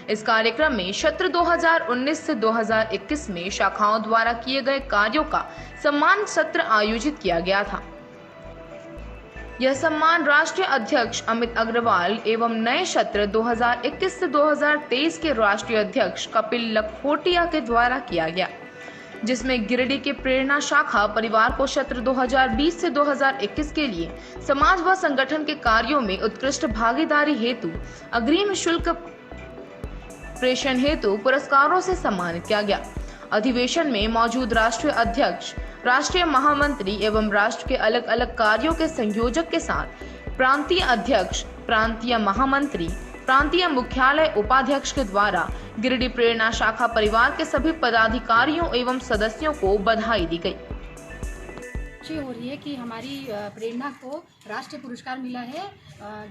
इस कार्यक्रम में सत्र 2019 से 2021 में शाखाओं द्वारा किए गए कार्यों का सम्मान सत्र आयोजित किया गया था। यह सम्मान राष्ट्रीय अध्यक्ष अमित अग्रवाल एवं नए सत्र 2021 से 2023 के राष्ट्रीय अध्यक्ष कपिल लखोटिया के द्वारा किया गया, जिसमें गिरिडीह के प्रेरणा शाखा परिवार को सत्र 2020 से 2021 के लिए समाज व संगठन के कार्यों में उत्कृष्ट भागीदारी हेतु अग्रिम शुल्क प्रेषण हेतु पुरस्कारों से सम्मानित किया गया। अधिवेशन में मौजूद राष्ट्रीय अध्यक्ष, राष्ट्रीय महामंत्री एवं राष्ट्र के अलग अलग कार्यों के संयोजक के साथ प्रांतीय अध्यक्ष, प्रांतीय महामंत्री, प्रांतीय मुख्यालय उपाध्यक्ष के द्वारा गिरिडीह प्रेरणा शाखा परिवार के सभी पदाधिकारियों एवं सदस्यों को बधाई दी गई। खुशी हो रही है कि हमारी प्रेरणा को राष्ट्रीय पुरस्कार मिला है,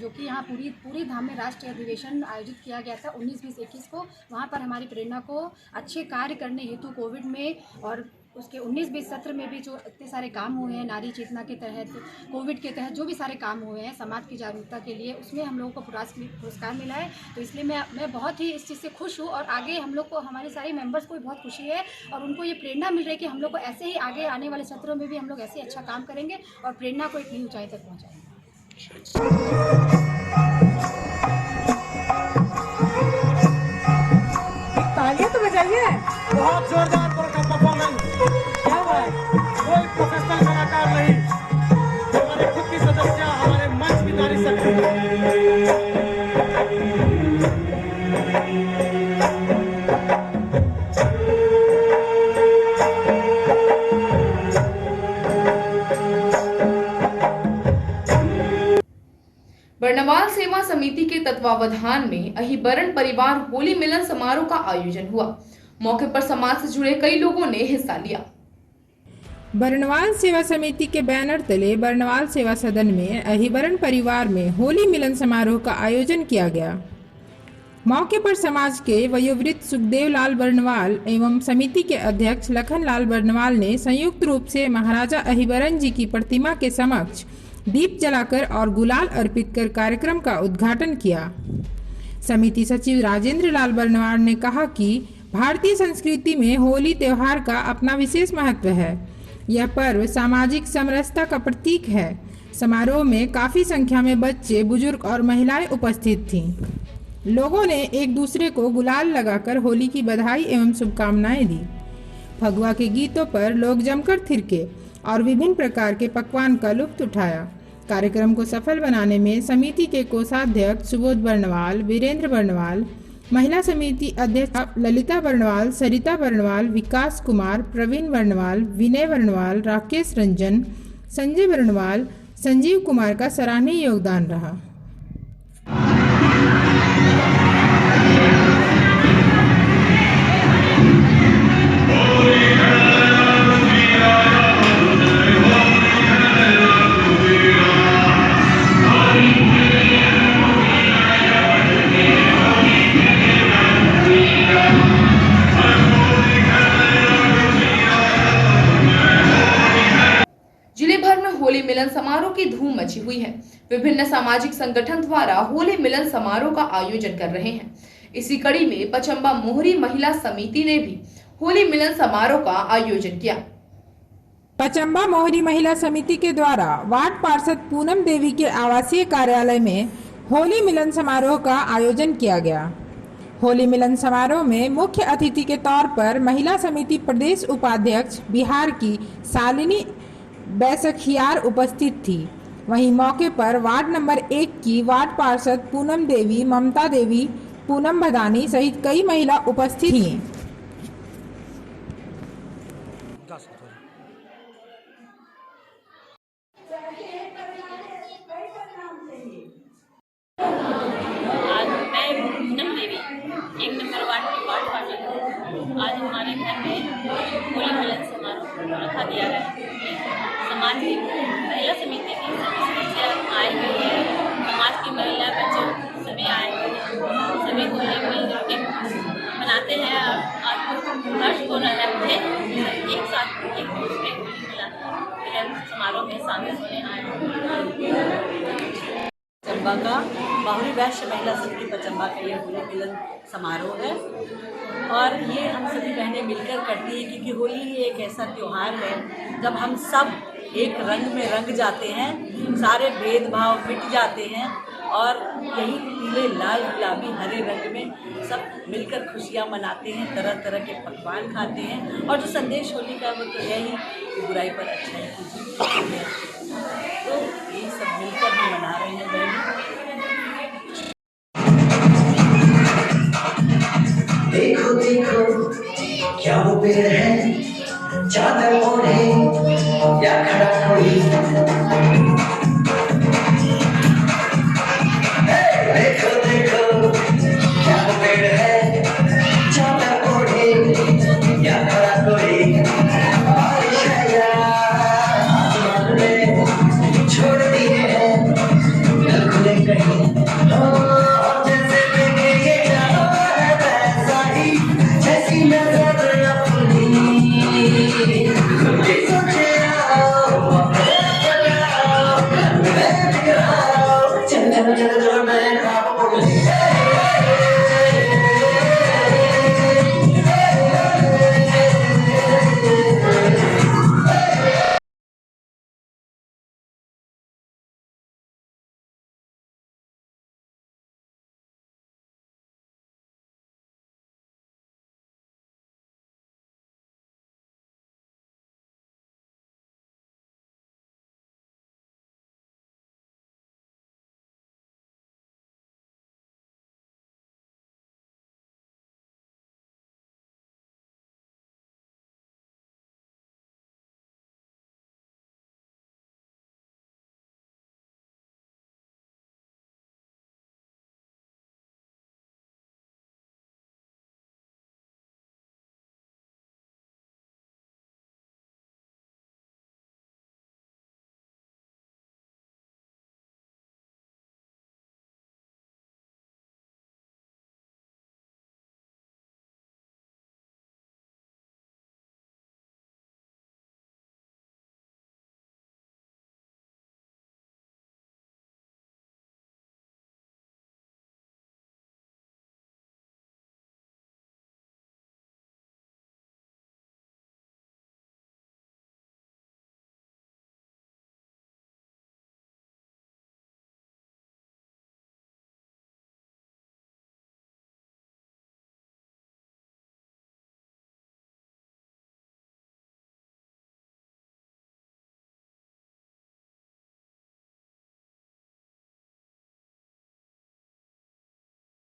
जो कि यहाँ पूरी धाम में राष्ट्रीय अधिवेशन आयोजित किया गया था 19-20-21 को। वहाँ पर हमारी प्रेरणा को अच्छे कार्य करने हेतु कोविड में और उसके 19-20 सत्र में भी जो इतने सारे काम हुए हैं, नारी चेतना के तहत, कोविड के तहत जो भी सारे काम हुए हैं समाज की जागरूकता के लिए, उसमें हम लोगों को पुरस्कार मिला है। तो इसलिए मैं बहुत ही इस चीज़ से खुश हूँ और आगे हम लोग को, हमारे सारे मेंबर्स को भी बहुत खुशी है और उनको ये प्रेरणा मिल रही है कि हम लोग को ऐसे ही आगे आने वाले सत्रों में भी हम लोग ऐसे अच्छा काम करेंगे और प्रेरणा को एक नई ऊंचाई तक पहुँचाएंगे। तालियां तो बजाइए, बहुत जोरदार परफॉर्मेंस। क्या भाई, कोई प्रोफेशनल कलाकार नहीं, हमारे खुद की सदस्य, हमारे मंच की नारी शक्ति। बर्नवाल सेवा समिति के तत्वावधान में अहिबरन परिवार होली मिलन समारोह का आयोजन हुआ। मौके पर समाज से जुड़े कई लोगों ने हिस्सा लिया। बर्नवाल सेवा समिति के बैनर तले बर्नवाल सेवा सदन में अहिबरन परिवार में होली मिलन समारोह का आयोजन किया गया। मौके पर समाज के वयोवृद्ध सुखदेव लाल बर्नवाल एवं समिति के अध्यक्ष लखन लाल बर्नवाल ने संयुक्त रूप से महाराजा अहिबरन जी की प्रतिमा के समक्ष दीप जलाकर और गुलाल अर्पित कर कार्यक्रम का उद्घाटन किया। समिति सचिव राजेंद्र लाल बर्नवाल ने कहा कि भारतीय संस्कृति में होली त्योहार का अपना विशेष महत्व है। यह पर्व सामाजिक समरसता का प्रतीक है। समारोह में काफी संख्या में बच्चे, बुजुर्ग और महिलाएं उपस्थित थीं। लोगों ने एक दूसरे को गुलाल लगाकर होली की बधाई एवं शुभकामनाएं दी। फगुआ के गीतों पर लोग जमकर थिरके और विभिन्न प्रकार के पकवान का लुत्फ उठाया। कार्यक्रम को सफल बनाने में समिति के कोषाध्यक्ष सुबोध बर्नवाल, वीरेंद्र बर्नवाल, महिला समिति अध्यक्ष ललिता बर्नवाल, सरिता बर्नवाल, विकास कुमार, प्रवीण बर्नवाल, विनय बर्नवाल, राकेश रंजन, संजय बर्नवाल, संजीव कुमार का सराहनीय योगदान रहा। जिले भर में होली मिलन समारोह की धूम मची हुई है। विभिन्न सामाजिक संगठन द्वारा होली मिलन समारोह का आयोजन कर रहे हैं। इसी कड़ी में पचम्बा मोहरी महिला समिति ने भी होली मिलन समारोह का आयोजन किया। पचम्बा मोहरी महिला समिति के द्वारा वार्ड पार्षद पूनम देवी के आवासीय कार्यालय में होली मिलन समारोह का आयोजन किया गया। होली मिलन समारोह में मुख्य अतिथि के तौर पर महिला समिति प्रदेश उपाध्यक्ष बिहार की शालिनी बैसखियार उपस्थित थी। वहीं मौके पर वार्ड नंबर 1 की वार्ड पार्षद पूनम देवी, ममता देवी, पूनम भदानी सहित कई महिला उपस्थित थीं। आज मैं पूनम देवी 1 नंबर वार्ड की वार्ड पार्षद हूँ। आज हमारे घर में होली मिलन समारोह रखा गया है। समाज की महिला समिति की सभी सदस्य आए हुए हैं। समाज की महिला, बच्चे सभी आए हुए हैं। सभी होली मिलजुल के मनाते हैं और आज हर्ष हो रहा है मुझे एक साथ एक दूसरे होली मिलन समारोह में शामिल होने आए हैं। पचम्बा का बाहुरी वैश्य महिला समिति पचम्बा का ये होली मिलन समारोह है और ये हम सभी बहनें मिलकर करती हैं क्योंकि होली ही एक ऐसा त्यौहार है जब हम सब एक रंग में रंग जाते हैं, सारे भेदभाव मिट जाते हैं और यही पीले लाल गुलाबी हरे रंग में सब मिलकर खुशियाँ मनाते हैं, तरह तरह के पकवान खाते हैं और जो संदेश होली का वो तो है ही कि बुराई पर अच्छाई की जीत है। तो यही सब मिलकर हम मना रहे हैं बहनें। देखो देखो क्या वो पेड़ है, चादर ओढ़े या खड़ा कोई। देखो देखो क्या वो पेड़ है, चादर ओढ़े या खड़ा कोई। बारिश है या आसमान में छोड़ दिए हैं दिल खुले कहीं। और जैसे देखे ये जानो है वैसा ही जैसी नजर अपनी। सोचे आओ चल चल चल चल मैं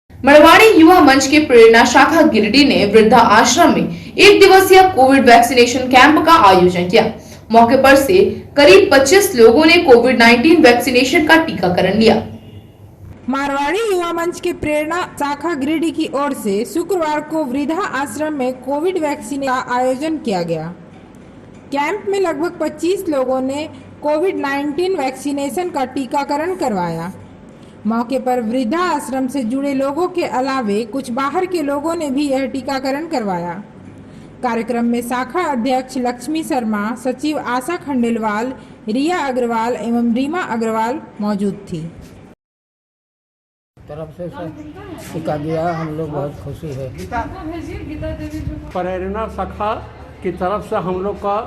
मड़वाड़ी युवा मंच के प्रेरणा शाखा गिरिडीह ने वृद्धा आश्रम में एक दिवसीय कोविड वैक्सीनेशन कैंप का आयोजन किया। मौके पर से करीब 25 लोगों ने कोविड-19 वैक्सीनेशन का टीकाकरण लिया। मारवाड़ी युवा मंच के प्रेरणा शाखा गिरिडीह की ओर से शुक्रवार को वृद्धा आश्रम में कोविड वैक्सीन का आयोजन किया गया। कैंप में लगभग 25 लोगों ने कोविड-19 वैक्सीनेशन का टीकाकरण करवाया। मौके पर वृद्धा आश्रम से जुड़े लोगों के अलावे कुछ बाहर के लोगों ने भी यह टीकाकरण करवाया। कार्यक्रम में शाखा अध्यक्ष लक्ष्मी शर्मा, सचिव आशा खंडेलवाल, रिया अग्रवाल एवं रीमा अग्रवाल मौजूद थी। तरफ से टीका दिया, हम लोग बहुत खुशी है। प्रेरणा शाखा की तरफ से हम लोग का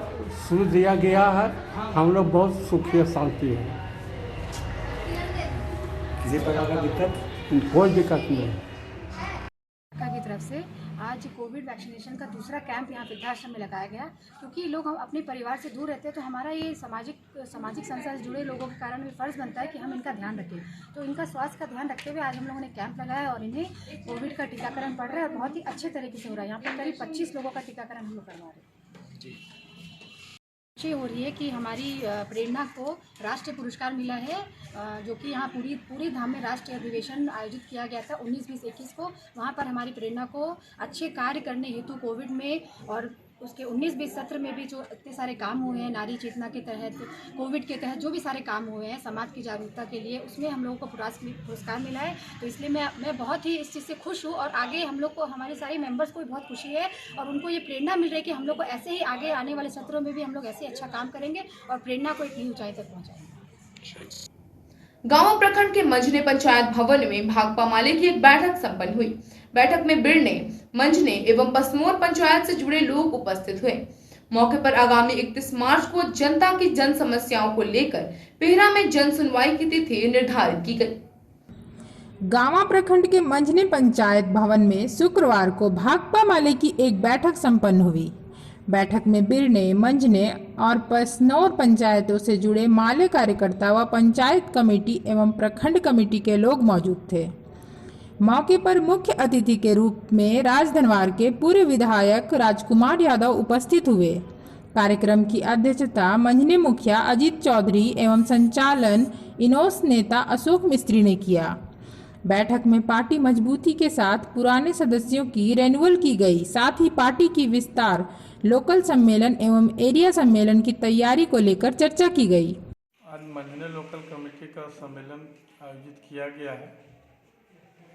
शुरू दिया गया है, हम लोग बहुत सुखी शांति है। किसी प्रकार का दिक्कत? कोई दिक्कत नहीं है। की तरफ से आज कोविड वैक्सीनेशन का दूसरा कैंप यहाँ वृद्धाश्रम में लगाया गया, क्योंकि लोग हम अपने परिवार से दूर रहते हैं तो हमारा ये सामाजिक संस्था से जुड़े लोगों के कारण भी फर्ज बनता है कि हम इनका ध्यान रखें। तो इनका स्वास्थ्य का ध्यान रखते हुए आज हम लोगों ने कैंप लगाया और इन्हें कोविड का टीकाकरण पड़ रहा है और बहुत ही अच्छे तरीके से हो रहा है। यहाँ पर करीब 25 लोगों का टीकाकरण हम लोग करवा रहे हैं। खुशी हो रही है कि हमारी प्रेरणा को राष्ट्रीय पुरस्कार मिला है, जो कि यहाँ पूरी धाम में राष्ट्रीय अधिवेशन आयोजित किया गया था 19-20-21 को। वहाँ पर हमारी प्रेरणा को अच्छे कार्य करने हेतु कोविड में और उसके 19-20 सत्र में भी जो इतने सारे काम हुए हैं, नारी चेतना के तहत, कोविड के तहत जो भी सारे काम हुए हैं समाज की जागरूकता के लिए, उसमें हम लोगों को पुरस्कार मिला है। तो इसलिए मैं बहुत ही इस चीज़ से खुश हूँ और आगे हम लोग को, हमारे सारे मेंबर्स को भी बहुत खुशी है और उनको ये प्रेरणा मिल रही है कि हम लोग को ऐसे ही आगे आने वाले सत्रों में भी हम लोग ऐसे अच्छा काम करेंगे और प्रेरणा को एक नई ऊंचाई तक पहुँचाएंगे। गांव प्रखंड के मंझने पंचायत भवन में भाकपा माले की एक बैठक संपन्न हुई। बैठक में बिरने, मंझने एवं पसमोर पंचायत से जुड़े लोग उपस्थित हुए। मौके पर आगामी 31 मार्च को जनता की जन समस्याओं को लेकर पेहरा में जन सुनवाई की तिथि निर्धारित की गई। गांवा प्रखंड के मंझने पंचायत भवन में शुक्रवार को भाकपा माले की एक बैठक संपन्न हुई। बैठक में बिरने, मंझने और पसनौर पंचायतों से जुड़े माले कार्यकर्ता व पंचायत कमेटी एवं प्रखंड कमेटी के लोग मौजूद थे। मौके पर मुख्य अतिथि के रूप में राजधनवार के पूर्व विधायक राजकुमार यादव उपस्थित हुए। कार्यक्रम की अध्यक्षता मंझने मुखिया अजीत चौधरी एवं संचालन इनोस नेता अशोक मिस्त्री ने किया। बैठक में पार्टी मजबूती के साथ पुराने सदस्यों की रेन्युअल की गई। साथ ही पार्टी की विस्तार, लोकल सम्मेलन एवं एरिया सम्मेलन की तैयारी को लेकर चर्चा की गई। आज मंझने लोकल कमेटी का सम्मेलन आयोजित किया गया है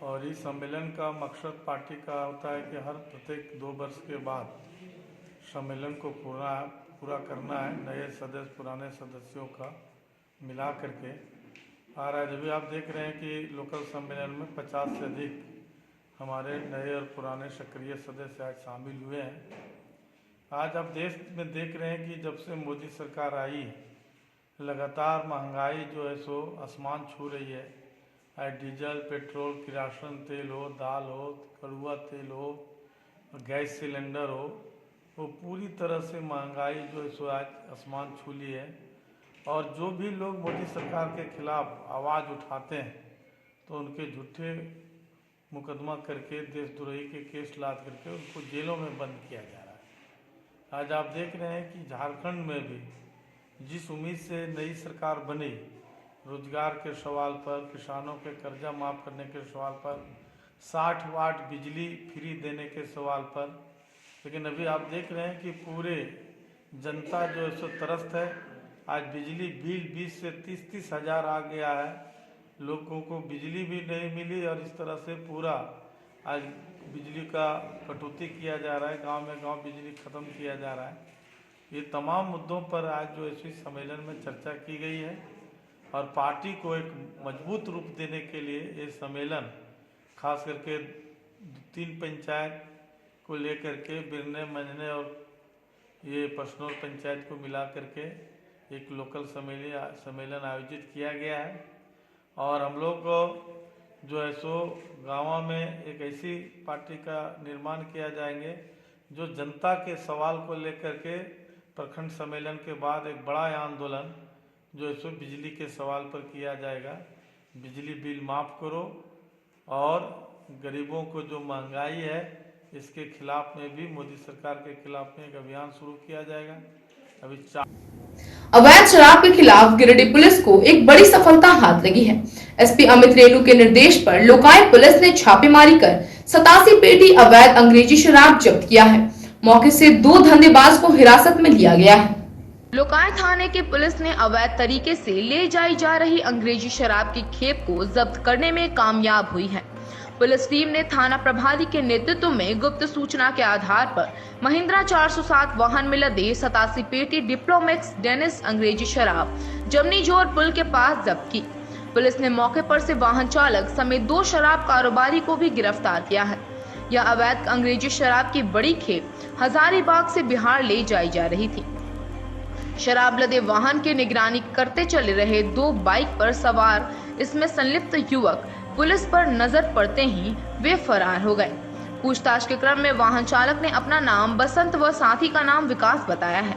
और इस सम्मेलन का मकसद पार्टी का होता है कि हर प्रत्येक 2 वर्ष के बाद सम्मेलन को पूरा करना है। नए सदस्य पुराने सदस्यों का मिला करके आ रहा है। जब भी आप देख रहे हैं कि लोकल सम्मेलन में 50 से अधिक हमारे नए और पुराने सक्रिय सदस्य आज शामिल हुए हैं। आज आप देश में देख रहे हैं कि जब से मोदी सरकार आई है, लगातार महंगाई जो है सो आसमान छू रही है। आज डीजल, पेट्रोल, किरासन तेल हो, दाल हो, कड़ुआ तेल हो, गैस सिलेंडर हो, वो पूरी तरह से महंगाई जो है सो आज आसमान छू ली है। और जो भी लोग मोदी सरकार के खिलाफ आवाज़ उठाते हैं तो उनके झूठे मुकदमा करके देशद्रोही के केस लाद करके उनको जेलों में बंद किया जा रहा है। आज आप देख रहे हैं कि झारखंड में भी जिस उम्मीद से नई सरकार बनी, रोजगार के सवाल पर, किसानों के कर्जा माफ़ करने के सवाल पर, 60 वाट बिजली फ्री देने के सवाल पर, लेकिन अभी आप देख रहे हैं कि पूरे जनता जो है सो त्रस्त है। आज बिजली बिल 20 से 30 हज़ार आ गया है। लोगों को बिजली भी नहीं मिली और इस तरह से पूरा आज बिजली का कटौती किया जा रहा है। गांव में गांव बिजली ख़त्म किया जा रहा है। ये तमाम मुद्दों पर आज जो इस सम्मेलन में चर्चा की गई है और पार्टी को एक मजबूत रूप देने के लिए ये सम्मेलन खास करके 3 पंचायत को लेकर के बिरने, मंझने और ये पसनौर पंचायत को मिला करके एक लोकल सम्मेलन आयोजित किया गया है। और हम लोग जो है सो गाँव में एक ऐसी पार्टी का निर्माण किया जाएंगे जो जनता के सवाल को लेकर के प्रखंड सम्मेलन के बाद एक बड़ा आंदोलन जो है सो बिजली के सवाल पर किया जाएगा। बिजली बिल माफ़ करो और गरीबों को जो महंगाई है इसके खिलाफ में भी मोदी सरकार के खिलाफ में एक अभियान शुरू किया जाएगा। अभी अवैध शराब के खिलाफ गिरिडीह पुलिस को एक बड़ी सफलता हाथ लगी है। एसपी अमित रेणु के निर्देश पर लोकायुक्त पुलिस ने छापेमारी कर 87 पेटी अवैध अंग्रेजी शराब जब्त किया है। मौके से 2 धंधेबाज को हिरासत में लिया गया है। लोकायुक्त थाने के पुलिस ने अवैध तरीके से ले जाई जा रही अंग्रेजी शराब की खेप को जब्त करने में कामयाब हुई है। पुलिस टीम ने थाना प्रभारी के नेतृत्व में गुप्त सूचना के आधार पर महिंद्रा 407 वाहन में लदे 87 पेटी डिप्लोमेक्स डेनिस अंग्रेजी शराब जमनी जोर पुल के पास जब्त की। पुलिस ने मौके पर से वाहन चालक समेत 2 शराब कारोबारी को भी गिरफ्तार किया है। यह अवैध अंग्रेजी शराब की बड़ी खेप हजारीबाग से बिहार ले जाई जा रही थी। शराब लदे वाहन की निगरानी करते चले रहे 2 बाइक पर सवार इसमें संलिप्त युवक पुलिस पर नजर पड़ते ही वे फरार हो गए। पूछताछ के क्रम में वाहन चालक ने अपना नाम बसंत व साथी का नाम विकास बताया है।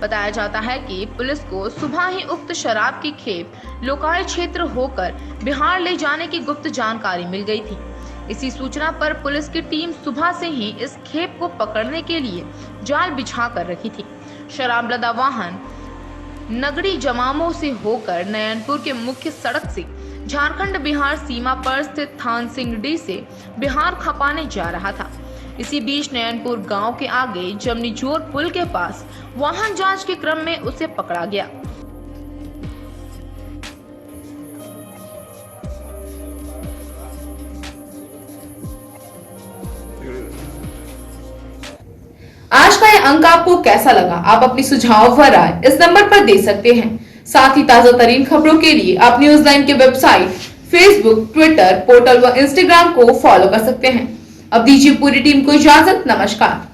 बताया जाता है कि पुलिस को सुबह ही उक्त शराब की खेप लोकायुक्त क्षेत्र होकर बिहार ले जाने की गुप्त जानकारी मिल गई थी। इसी सूचना पर पुलिस की टीम सुबह से ही इस खेप को पकड़ने के लिए जाल बिछा कर रखी थी। शराब लदा वाहन नगड़ी जमामो से होकर नयनपुर के मुख्य सड़क से झारखंड बिहार सीमा पर स्थित थान सिंगडी से बिहार खपाने जा रहा था। इसी बीच नयनपुर गांव के आगे जमनी जोर पुल के पास वाहन जांच के क्रम में उसे पकड़ा गया। आज का यह अंक आपको कैसा लगा? आप अपनी सुझाव व राय इस नंबर पर दे सकते हैं। साथ ही ताजा तरीन खबरों के लिए आप न्यूज लाइन के वेबसाइट, फेसबुक, ट्विटर, पोर्टल व इंस्टाग्राम को फॉलो कर सकते हैं। अब दीजिए पूरी टीम को इजाजत। नमस्कार।